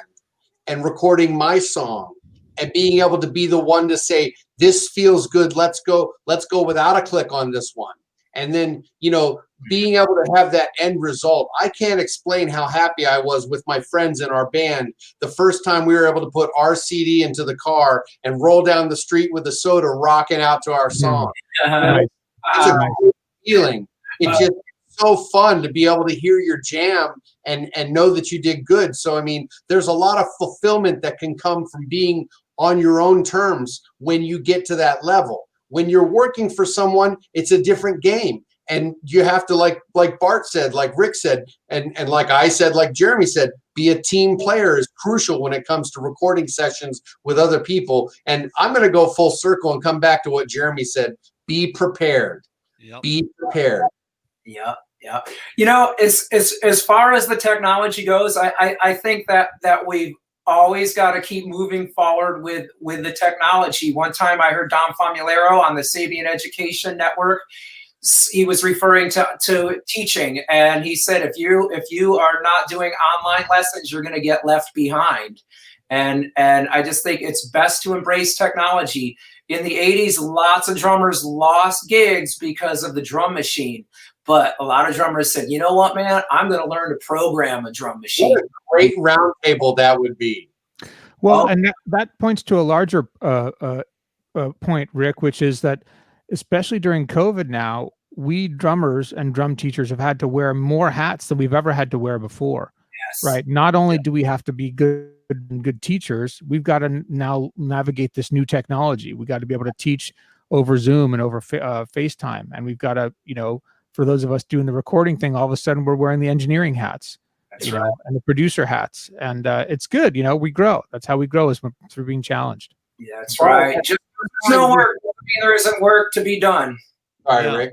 and recording my song, and being able to be the one to say, this feels good, let's go without a click on this one. And then, being able to have that end result. I can't explain how happy I was with my friends in our band the first time we were able to put our CD into the car and roll down the street with the soda, rocking out to our song. It's a great feeling. It's just so fun to be able to hear your jam and know that you did good. So, I mean, there's a lot of fulfillment that can come from being on your own terms when you get to that level. When you're working for someone, it's a different game. And you have to, like Bart said, like Rick said, and like I said, like Jeremy said, be a team player is crucial when it comes to recording sessions with other people. And I'm going to go full circle and come back to what Jeremy said. Be prepared. Yep. Be prepared. Yeah. As far as the technology goes, I think that we've always got to keep moving forward with the technology. One time I heard Dom Famulero on the Sabian Education Network. He was referring to teaching, and he said, if you are not doing online lessons, you're going to get left behind. And I just think it's best to embrace technology. In the 80s, lots of drummers lost gigs because of the drum machine. But a lot of drummers said, you know what, man, I'm going to learn to program a drum machine. What a great roundtable that would be. Well, and that points to a larger point, Rick, which is that especially during COVID now, we drummers and drum teachers have had to wear more hats than we've ever had to wear before. Yes. Right. Not only do we have to be good teachers, we've got to now navigate this new technology. We got to be able to teach over Zoom and over FaceTime. And we've got to, for those of us doing the recording thing, all of a sudden we're wearing the engineering hats. That's right. And the producer hats. And it's good. We grow. That's how we grow, is through being challenged. Yeah, that's right. Just no work. There isn't work to be done. All right, Rick.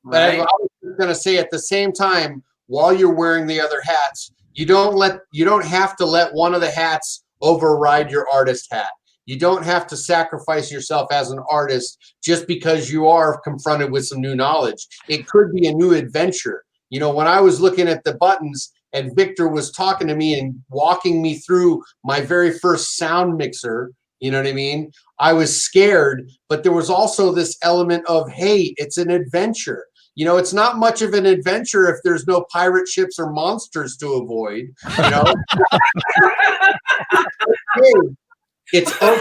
Right. I was going to say, at the same time, while you're wearing the other hats, you don't have to let one of the hats override your artist hat. You don't have to sacrifice yourself as an artist just because you are confronted with some new knowledge. It could be a new adventure. You know, when I was looking at the buttons and Victor was talking to me and walking me through my very first sound mixer, you know what I mean? I was scared, but there was also this element of, hey, it's an adventure. You know, it's not much of an adventure if there's no pirate ships or monsters to avoid, you know? It's okay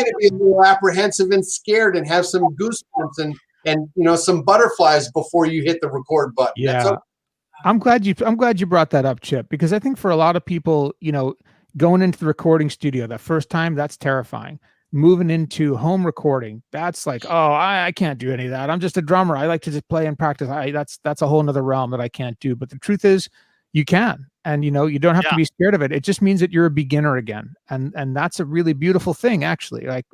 to be a little apprehensive and scared and have some goosebumps and you know, some butterflies before you hit the record button. Yeah. Okay. I'm glad you brought that up, Chip, because I think for a lot of people, you know, going into the recording studio that first time, that's terrifying. Moving into home recording, that's like, oh, I can't do any of that. I'm just a drummer. I like to just play and practice. That's a whole nother realm that I can't do. But the truth is, you can, and you know, you don't have to be scared of it. It just means that you're a beginner again, and that's a really beautiful thing, actually. Like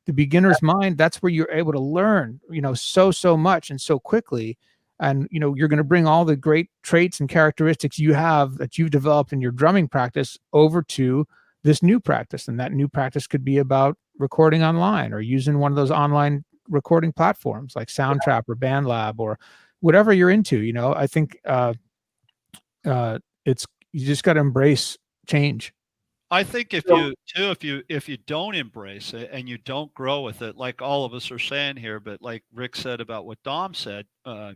the beginner's mind, that's where you're able to learn, you know, so much and so quickly. And you know, you're going to bring all the great traits and characteristics you have that you've developed in your drumming practice over to this new practice. And that new practice could be about recording online or using one of those online recording platforms like Soundtrap or BandLab or whatever you're into. You know, I think it's, you just got to embrace change. I think if you don't embrace it and you don't grow with it, like all of us are saying here, but like Rick said about what Dom said,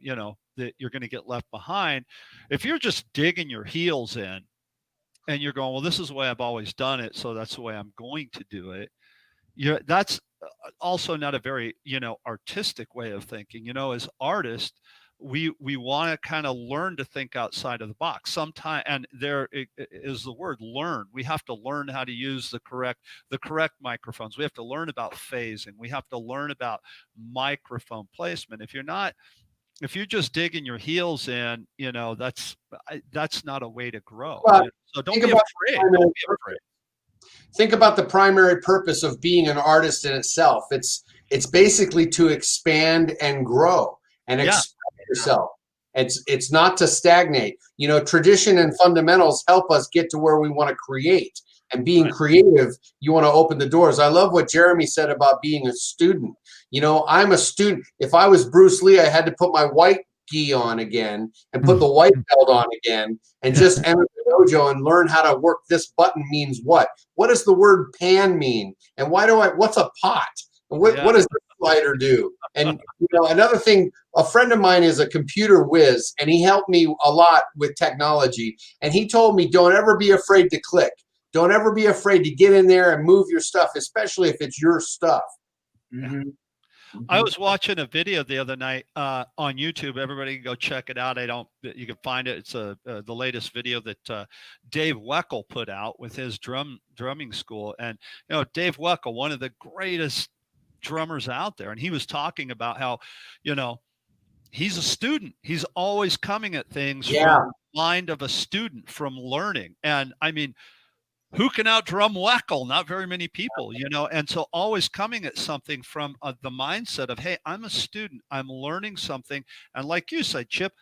you know, that you're going to get left behind. If you're just digging your heels in and you're going, well, this is the way I've always done it, so that's the way I'm going to do it. That's also not a very, you know, artistic way of thinking. You know, as artists, we want to kind of learn to think outside of the box sometime, and there is the word learn. We have to learn how to use the correct microphones. We have to learn about phasing. We have to learn about microphone placement. If you're just digging your heels in, you know, that's not a way to grow. But so don't be afraid. Don't be afraid. Think about the primary purpose of being an artist in itself. It's basically to expand and grow and express yourself. It's not to stagnate. You know, tradition and fundamentals help us get to where we want to create. And being creative, you want to open the doors. I love what Jeremy said about being a student. You know, I'm a student. If I was Bruce Lee, I had to put my white gi on again and put the white belt on again and just enter the dojo and learn how to work this button means what. What does the word pan mean? And what's a pot? And what does the slider do? And you know, another thing, a friend of mine is a computer whiz, and he helped me a lot with technology. And he told me, don't ever be afraid to click. Don't ever be afraid to get in there and move your stuff, especially if it's your stuff. Mm-hmm. I was watching a video the other night on YouTube. Everybody can go check it out. You can find it. It's the latest video that Dave Weckl put out with his drumming school. And, you know, Dave Weckl, one of the greatest drummers out there. And he was talking about how, you know, he's a student. He's always coming at things from the mind of a student, from learning. And I mean, who can outdrum Weckl? Not very many people, you know, and so always coming at something from the mindset of, hey, I'm a student, I'm learning something. And like you said, Chip,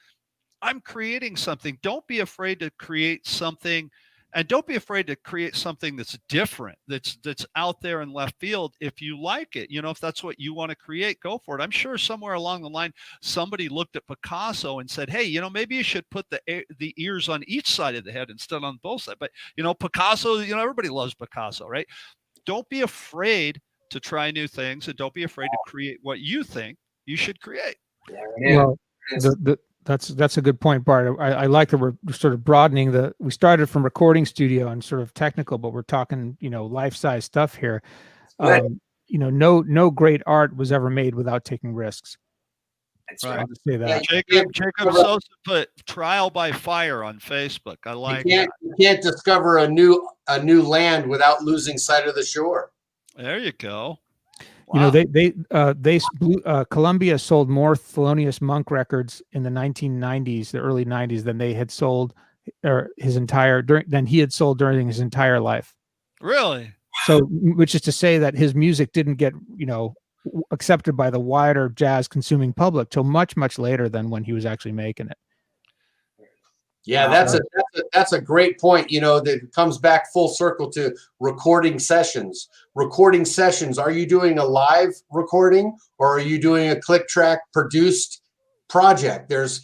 I'm creating something. Don't be afraid to create something, and don't be afraid to create something that's different, that's out there in left field. If you like it, you know, if that's what you want to create, go for it. I'm sure somewhere along the line, somebody looked at Picasso and said, hey, you know, maybe you should put the ears on each side of the head instead on both sides. But, you know, Picasso, you know, everybody loves Picasso, right? Don't be afraid to try new things, and don't be afraid to create what you think you should create. Well, that's a good point, Bart. I like that we're sort of broadening we started from recording studio and sort of technical, but we're talking, you know, life-size stuff here. You know, no great art was ever made without taking risks. That's Right. right. I'll say that. Jacob Sosa put trial by fire on Facebook. I like that. You can't discover a new land without losing sight of the shore. There you go. You know, Columbia sold more Thelonious Monk records in the 1990s, the early 90s, than they had sold than he had sold during his entire life. Really? So, which is to say that his music didn't get, you know, accepted by the wider jazz consuming public till much later than when he was actually making it. Yeah, that's a great point. You know, that comes back full circle to recording sessions. Recording sessions. Are you doing a live recording or are you doing a click track produced project? There's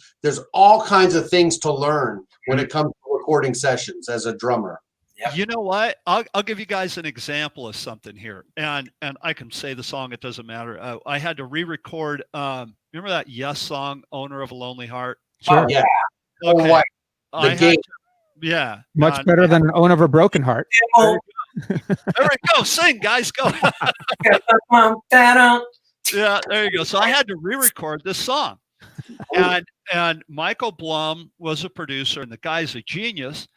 all kinds of things to learn when it comes to recording sessions as a drummer. Yep. You know what? I'll give you guys an example of something here, and I can say the song. It doesn't matter. I had to re-record. Remember that Yes song, "Owner of a Lonely Heart"? Sure. Oh, yeah. Okay. White. I The had game. yeah. Much better than Own of a Broken Heart. Oh, There we go. Sing, guys. Go. Yeah, there you go. So I had to re-record this song, and Michael Blum was a producer, and the guy's a genius.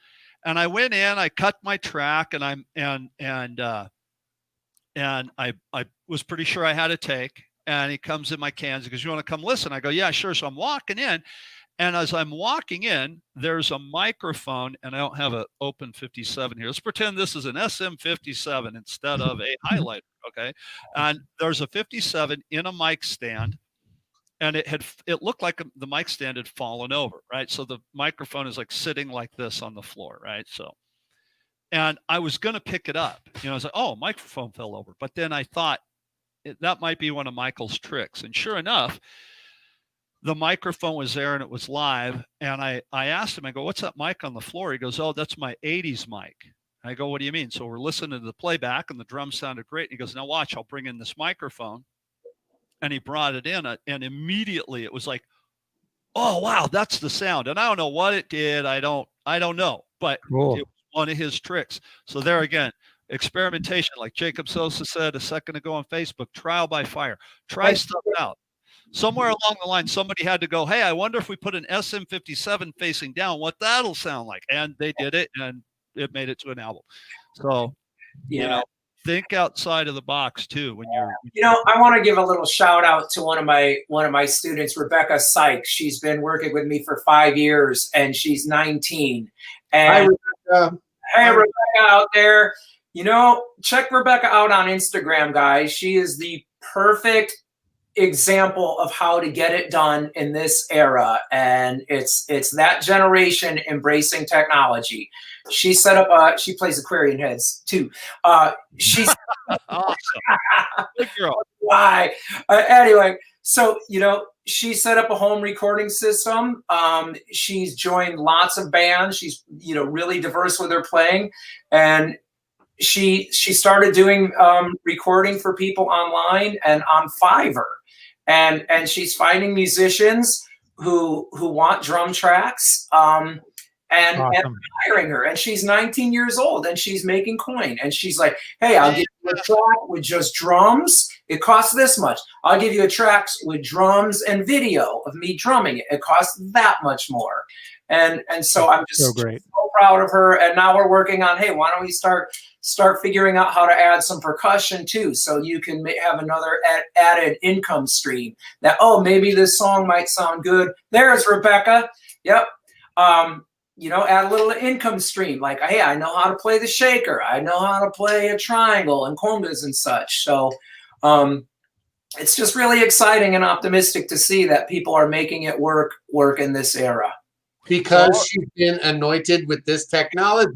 And I went in, I cut my track, and I was pretty sure I had a take. And he comes in my cans. He goes, "You want to come listen?" I go, "Yeah, sure." So I'm walking in, and as I'm walking in, there's a microphone, and I don't have an open 57 here. Let's pretend this is an SM57 instead of a highlighter, okay? And there's a 57 in a mic stand, and it looked like the mic stand had fallen over, right? So the microphone is like sitting like this on the floor, right? So, and I was going to pick it up. You know, I was like, "Oh, microphone fell over." But then I thought that might be one of Michael's tricks. And sure enough, the microphone was there and it was live. And I asked him, I go, "What's that mic on the floor?" He goes, "Oh, that's my 80s mic." I go, "What do you mean?" So we're listening to the playback and the drums sounded great. And he goes, "Now watch, I'll bring in this microphone." And he brought it in, and immediately it was like, "Oh, wow, that's the sound." And I don't know what it did. I don't know, but Cool. it was one of his tricks. So there again, experimentation, like Jacob Sosa said a second ago on Facebook, trial by fire. Try stuff out. Somewhere along the line, somebody had to go, "Hey, I wonder if we put an SM57 facing down, what that'll sound like." And they did it, and it made it to an album. So, you know, think outside of the box too when you're. You know, I want to give a little shout out to one of my students, Rebecca Sykes. She's been working with me for 5 years, and she's 19. And hey, Rebecca out there, you know, check Rebecca out on Instagram, guys. She is the perfect example of how to get it done in this era, and it's that generation embracing technology. She set up she plays Aquarian Heads too. She's Awesome. Good girl. why anyway, so you know, she set up a home recording system. She's joined lots of bands. She's, you know, really diverse with her playing, and she started doing recording for people online and on Fiverr. And she's finding musicians who want drum tracks and hiring her. And she's 19 years old and she's making coin. And she's like, "Hey, I'll give you a track with just drums. It costs this much. I'll give you a track with drums and video of me drumming it. It costs that much more." And so I'm just so proud of her. And now we're working on, hey, why don't we start figuring out how to add some percussion too, so you can have another added income stream. That, oh, maybe this song might sound good. There's Rebecca. Yep. You know, add a little income stream. Like, hey, I know how to play the shaker. I know how to play a triangle and congas and such. So it's just really exciting and optimistic to see that people are making it work in this era. Because she's been anointed with this technology.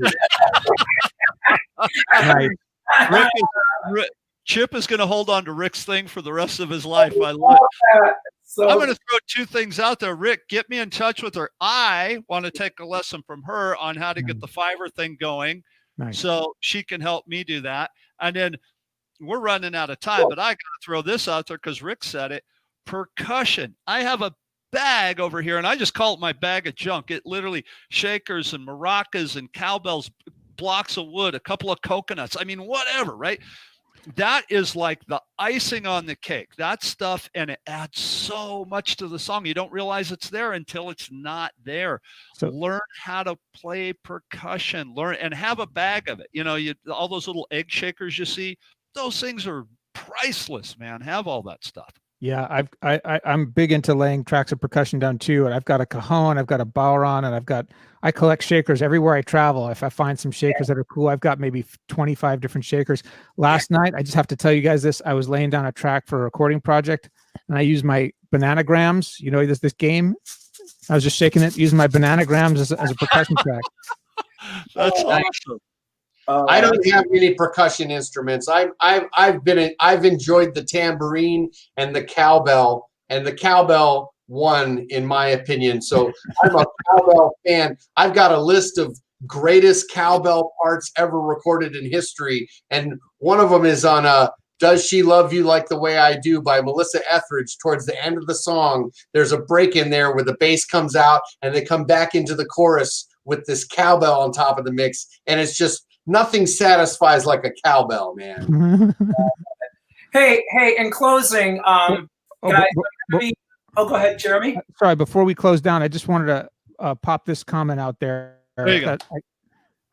Right. Chip is going to hold on to Rick's thing for the rest of his life. I love it. So, I'm going to throw 2 things out there. Rick, get me in touch with her. I want to take a lesson from her on how to get the Fiverr thing going. Nice. So she can help me do that. And then we're running out of time, but I got to throw this out there because Rick said it. Percussion. I have a bag over here, and I just call it my bag of junk. It literally shakers and maracas and cowbells, blocks of wood, a couple of coconuts. I mean, whatever, right? That is like the icing on the cake. That stuff, and it adds so much to the song. You don't realize it's there until it's not there. So learn how to play percussion. Learn and have a bag of it. You know, all those little egg shakers you see, those things are priceless, man. Have all that stuff. Yeah, I'm big into laying tracks of percussion down too, and I've got a cajon, I've got a bowron, and I collect shakers everywhere I travel. If I find some shakers that are cool, I've got maybe 25 different shakers. Last night, I just have to tell you guys this: I was laying down a track for a recording project, and I used my bananagrams. You know, this game. I was just shaking it, using my bananagrams as a percussion track. That's Oh, awesome. I don't have any percussion instruments. I've enjoyed the tambourine and the cowbell, and the cowbell won in my opinion. So I'm a cowbell fan. I've got a list of greatest cowbell parts ever recorded in history, and one of them is on "Does She Love You Like the Way I Do" by Melissa Etheridge. Towards the end of the song, there's a break in there where the bass comes out and they come back into the chorus with this cowbell on top of the mix, and it's just nothing satisfies like a cowbell, man. Hey, in closing, guys, but- go ahead, Jeremy. Sorry, before we close down, I just wanted to pop this comment out there. There you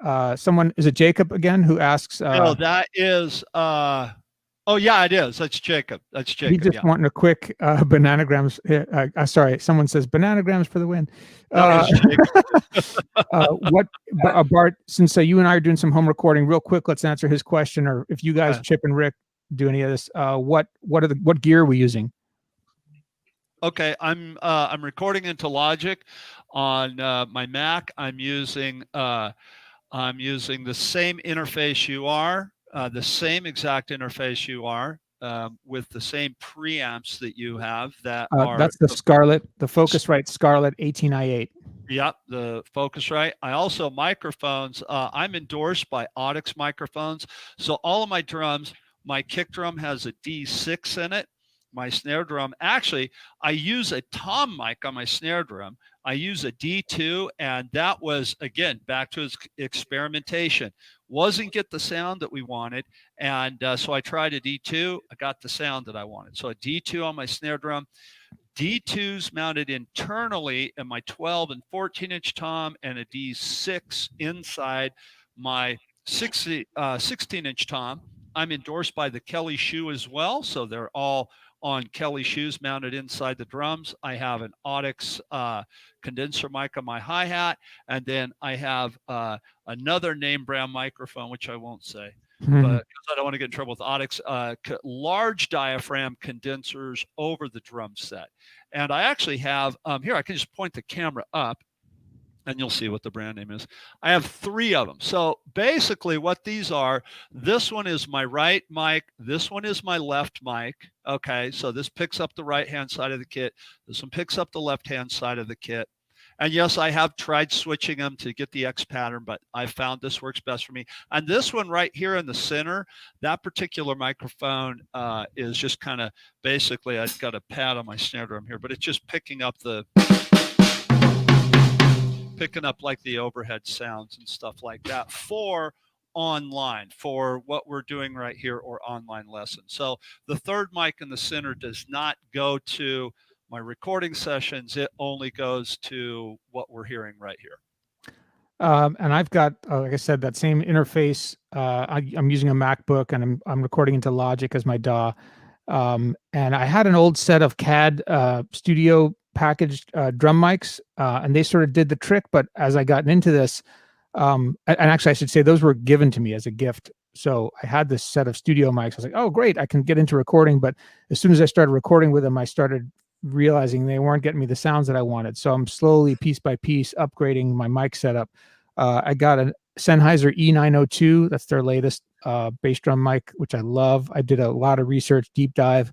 go. Someone, is it Jacob again, who asks? No, that is. Oh yeah, it is. That's Jacob. That's Jacob. He just wanting a quick bananagrams. Sorry, someone says bananagrams for the win. Bart, since you and I are doing some home recording, real quick, let's answer his question. Or if you guys, Chip and Rick, do any of this, what gear are we using? Okay, I'm recording into Logic on my Mac. I'm using the same interface you are, the same exact interface you are, with the same preamps that you have. That's the Scarlett, the Focusrite Scarlett 18i8. Yep, the Focusrite. I also microphones. I'm endorsed by Audix microphones, so all of my drums. My kick drum has a D6 in it. My snare drum, actually, I use a tom mic on my snare drum. I use a D2, and that was, again, back to his experimentation. Wasn't get the sound that we wanted, and so I tried a D2. I got the sound that I wanted. So a D2 on my snare drum. D2s mounted internally in my 12 and 14-inch tom, and a D6 inside my 16-inch tom. I'm endorsed by the Kelly shoe as well, so they're all on Kelly shoes mounted inside the drums. I have an Audix condenser mic on my hi-hat, and then I have another name brand microphone, which I won't say, but because I don't want to get in trouble with Audix, large diaphragm condensers over the drum set. And I actually have, here, I can just point the camera up, and you'll see what the brand name is. I have 3 of them. So basically what these are, this one is my right mic. This one is my left mic. Okay, so this picks up the right-hand side of the kit. This one picks up the left-hand side of the kit. And yes, I have tried switching them to get the X pattern, but I found this works best for me. And this one right here in the center, that particular microphone is just kind of, basically, I've got a pad on my snare drum here, but it's just picking up like the overhead sounds and stuff like that for online, for what we're doing right here, or online lessons. So the third mic in the center does not go to my recording sessions. It only goes to what we're hearing right here. And I've got, like I said, that same interface. I'm using a MacBook, and I'm recording into Logic as my DAW. And I had an old set of CAD studio packaged drum mics, and they sort of did the trick. But as I gotten into this, and actually I should say those were given to me as a gift. So I had this set of studio mics. I was like, oh, great, I can get into recording. But as soon as I started recording with them, I started realizing they weren't getting me the sounds that I wanted. So I'm slowly, piece by piece, upgrading my mic setup. I got a Sennheiser E902. That's their latest bass drum mic, which I love. I did a lot of research, deep dive,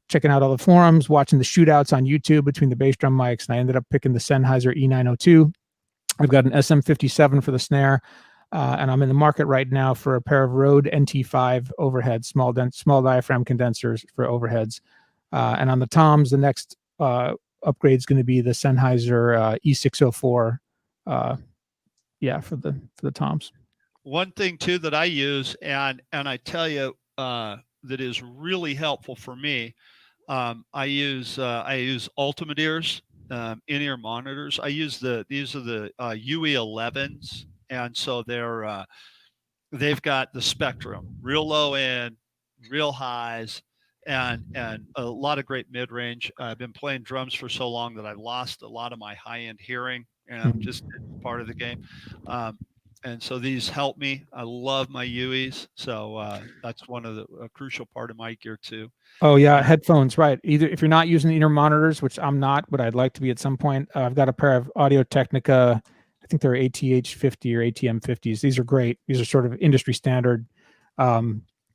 checking out all the forums, watching the shootouts on YouTube between the bass drum mics, and I ended up picking the Sennheiser E902. I've got an SM57 for the snare, and I'm in the market right now for a pair of Rode NT5 overhead, small diaphragm condensers for overheads. And on the toms, the next upgrade is going to be the Sennheiser E604. For the toms. One thing too that I use, and I tell you, that is really helpful for me. I use Ultimate Ears in-ear monitors. These are the UE11s, and so they've got the spectrum, real low end, real highs, and a lot of great mid-range. I've been playing drums for so long that I lost a lot of my high-end hearing, and just part of the game. And so these help me. I love my UEs. So that's one of a crucial part of my gear too. Oh yeah, headphones, right. Either if you're not using the inner monitors, which I'm not, but I'd like to be at some point, I've got a pair of Audio Technica, I think they're ATH 50 or ATM 50s. These are great. These are sort of industry standard.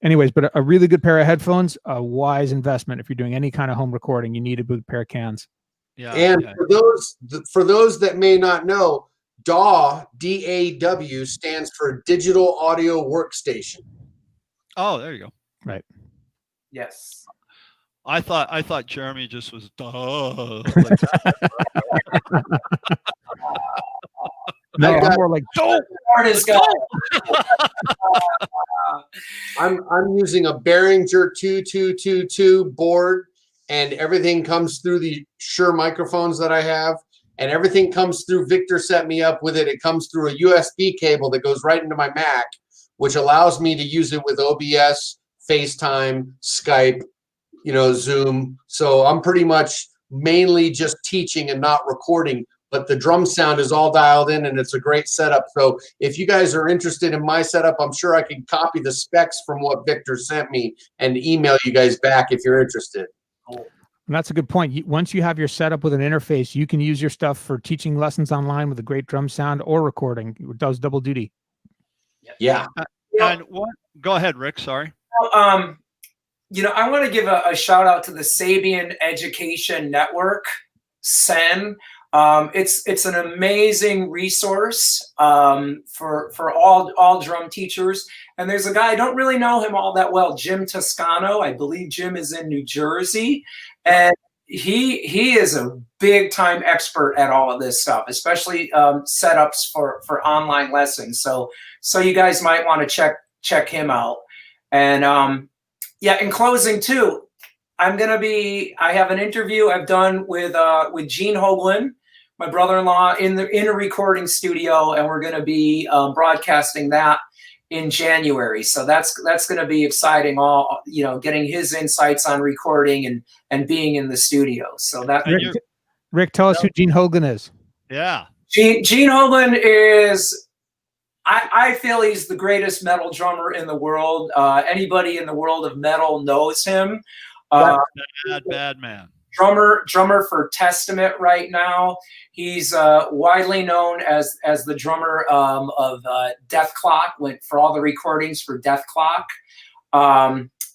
Anyways, but a really good pair of headphones, a wise investment. If you're doing any kind of home recording, you need a good pair of cans. Yeah. And yeah. for those that may not know, DAW, DAW stands for Digital Audio Workstation. Oh, there you go. Right. Yes. I thought Jeremy just was No, I got- I'm more like, don't. Artist guy. I'm using a Behringer 2222 board, and everything comes through the Shure microphones that I have, and everything comes through. Victor set me up with it. It comes through a USB cable that goes right into my Mac, which allows me to use it with OBS, FaceTime, Skype, Zoom. So I'm pretty much mainly just teaching and not recording, but the drum sound is all dialed in and it's a great setup. So if you guys are interested in my setup, I'm sure I can copy the specs from what Victor sent me and email you guys back if you're interested. And that's a good point. Once you have your setup with an interface, you can use your stuff for teaching lessons online with a great drum sound or recording. It does double duty. Yeah. And what? Go ahead, Rick. Sorry. I want to give a shout out to the Sabian Education Network, SEN. It's an amazing resource for all drum teachers. And there's a guy, I don't really know him all that well, Jim Toscano. I believe Jim is in New Jersey. And he is a big time expert at all of this stuff, especially setups for online lessons. So you guys might want to check him out. And in closing too, I have an interview I've done with Gene Hoagland, my brother-in-law, in a recording studio, and we're going to be broadcasting that in January. So that's going to be exciting. Getting his insights on recording and being in the studio. So that Rick, tell us who Gene Hoagland is. Yeah. Gene Hoagland is. I feel he's the greatest metal drummer in the world. Anybody in the world of metal knows him. Bad man. Drummer for Testament right now. He's widely known as the drummer of Death Clock, went for all the recordings for Death Clock.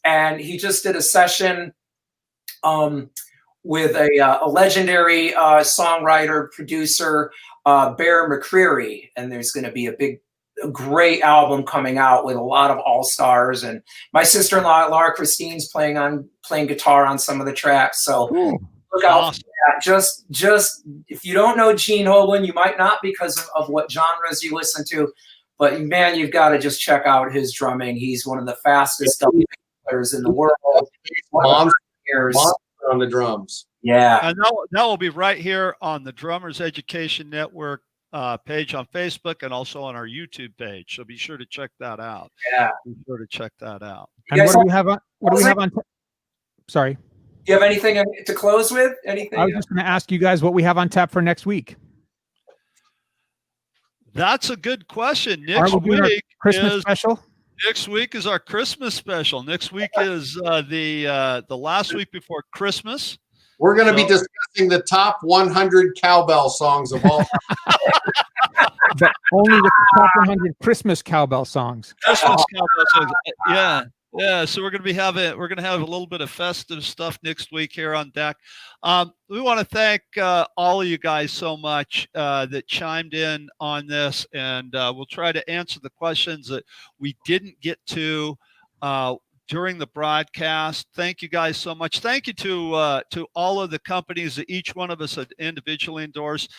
And he just did a session with a legendary songwriter, producer, Bear McCreary. And there's going to be a great album coming out with a lot of all-stars, and my sister-in-law Laura Christine's playing guitar on some of the tracks. So look out for that. Just if you don't know Gene Hoagland, you might not because of what genres you listen to, but man, you've got to just check out his drumming. He's one of the fastest double players in the world. Monster on the drums. Yeah, and that will be right here on the Drummers Education Network page on Facebook and also on our YouTube page. So be sure to check that out. Yeah. Be sure to check that out. And what do we have on? Sorry. Do you have anything to close with? Anything? I was just going to ask you guys what we have on tap for next week. That's a good question. Next week Christmas special. Next week is our Christmas special. Next week is the last week before Christmas. We're going to be discussing the top 100 cowbell songs of all time. But only the top 100 Christmas cowbell songs. Christmas cowbell songs. Yeah. So we're going to have a little bit of festive stuff next week here on deck. We want to thank all of you guys so much that chimed in on this, and we'll try to answer the questions that we didn't get to during the broadcast. Thank you guys so much. Thank you to all of the companies that each one of us had individually endorsed.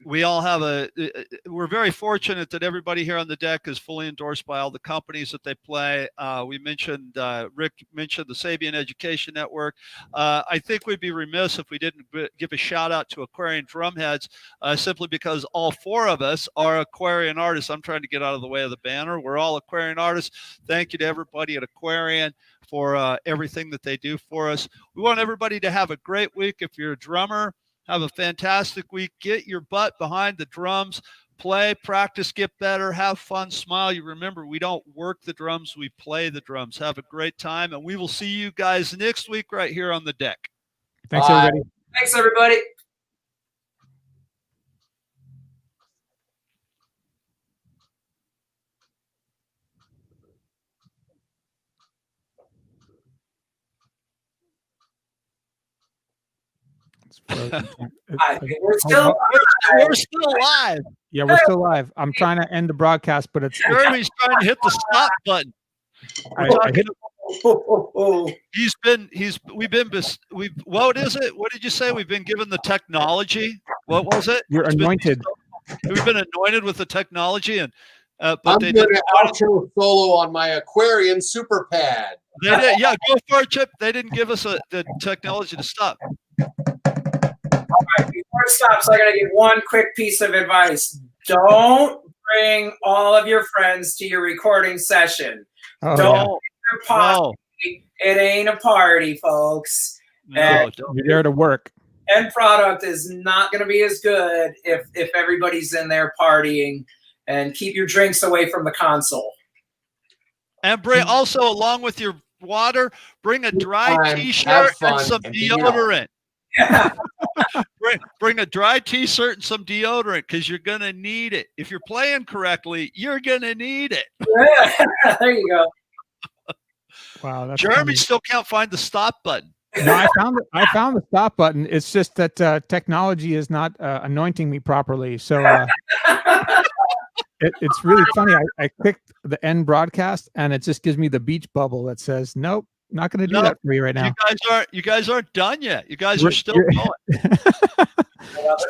We all have we're very fortunate that everybody here on the deck is fully endorsed by all the companies that they play. We mentioned, Rick mentioned the Sabian Education Network. I think we'd be remiss if we didn't give a shout out to Aquarian Drumheads, simply because all four of us are Aquarian artists. I'm trying to get out of the way of the banner. We're all Aquarian artists. Thank you to everybody at Aquarian for everything that they do for us. We want everybody to have a great week. If you're a drummer, have a fantastic week. Get your butt behind the drums. play, practice, get better, have fun, smile. You remember, we don't work the drums, we play the drums. Have a great time, and we will see you guys next week right here on the deck. Thanks, Bye. everybody. Thanks, everybody. It's frozen. We're still We're still alive. Yeah, we're still live. I'm trying to end the broadcast, but it's Jeremy's trying to hit the stop button. I hit What is it? What did you say? We've been given the technology. What was it? You're anointed. We've been anointed with the technology, and I'm but going they to outro solo on my Aquarian super pad. did. Yeah, go for it, Chip. They didn't give us the technology to stop. Before it stops, I gotta give one quick piece of advice. Don't bring all of your friends to your recording session. Oh, Don't yeah. make it a party. It ain't a party, folks. No, don't. You're there to work. End product is not going to be as good if everybody's in there partying. And keep your drinks away from the console. And bring also, along with your water, bring a dry Have T-shirt fun, and some and be well. deodorant. Bring a dry T-shirt and some deodorant, because you're gonna need it. If you're playing correctly, you're gonna need it. Yeah, there you go. Wow, that's Jeremy funny. still can't find the stop button. No, I found the stop button. It's just that technology is not anointing me properly. So it's really funny. I clicked the end broadcast, and it just gives me the beach bubble that says, "Nope, not going to do Nope. that for you right now." You guys aren't done yet. You guys are We're- still you're- going.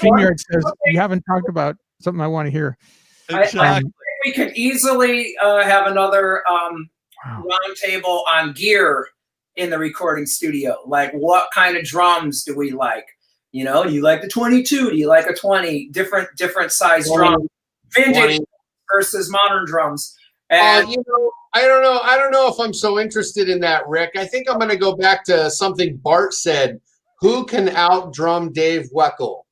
StreamYard says you haven't talked about something I want to hear. Exactly. We could easily have another Wow. roundtable on gear in the recording studio. Like, what kind of drums do we like? You know, do you like the 22? Do you like a 20? Different size drum, vintage 20. versus modern drums. And I don't know if I'm so interested in that, Rick. I think I'm going to go back to something Bart said. Who can out-drum Dave Weckl?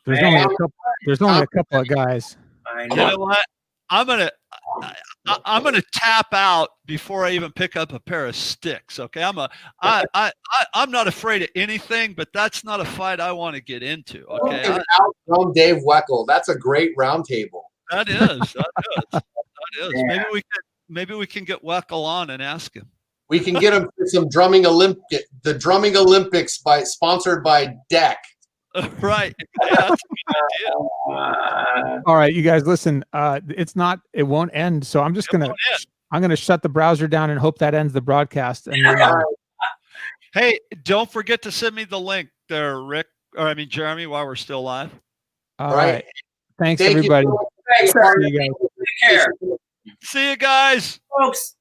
There's only a couple of guys. I You know. know what? I'm gonna tap out before I even pick up a pair of sticks. Okay, I'm not afraid of anything, but that's not a fight I want to get into. Who Okay, can out-drum Dave Weckl? That's a great roundtable. that is. Yeah. Maybe we can get Weckl on and ask him. We can get him for some the drumming Olympics sponsored by DEC. Right. Yeah, that's a good idea. All right, you guys, listen. It won't end. So I'm just gonna shut the browser down and hope that ends the broadcast. And then, Hey, don't forget to send me the link there, Rick. Jeremy, while we're still live. all Right. right. Thanks, Thank everybody. you. Thanks, See you guys. Take care, See you guys. folks.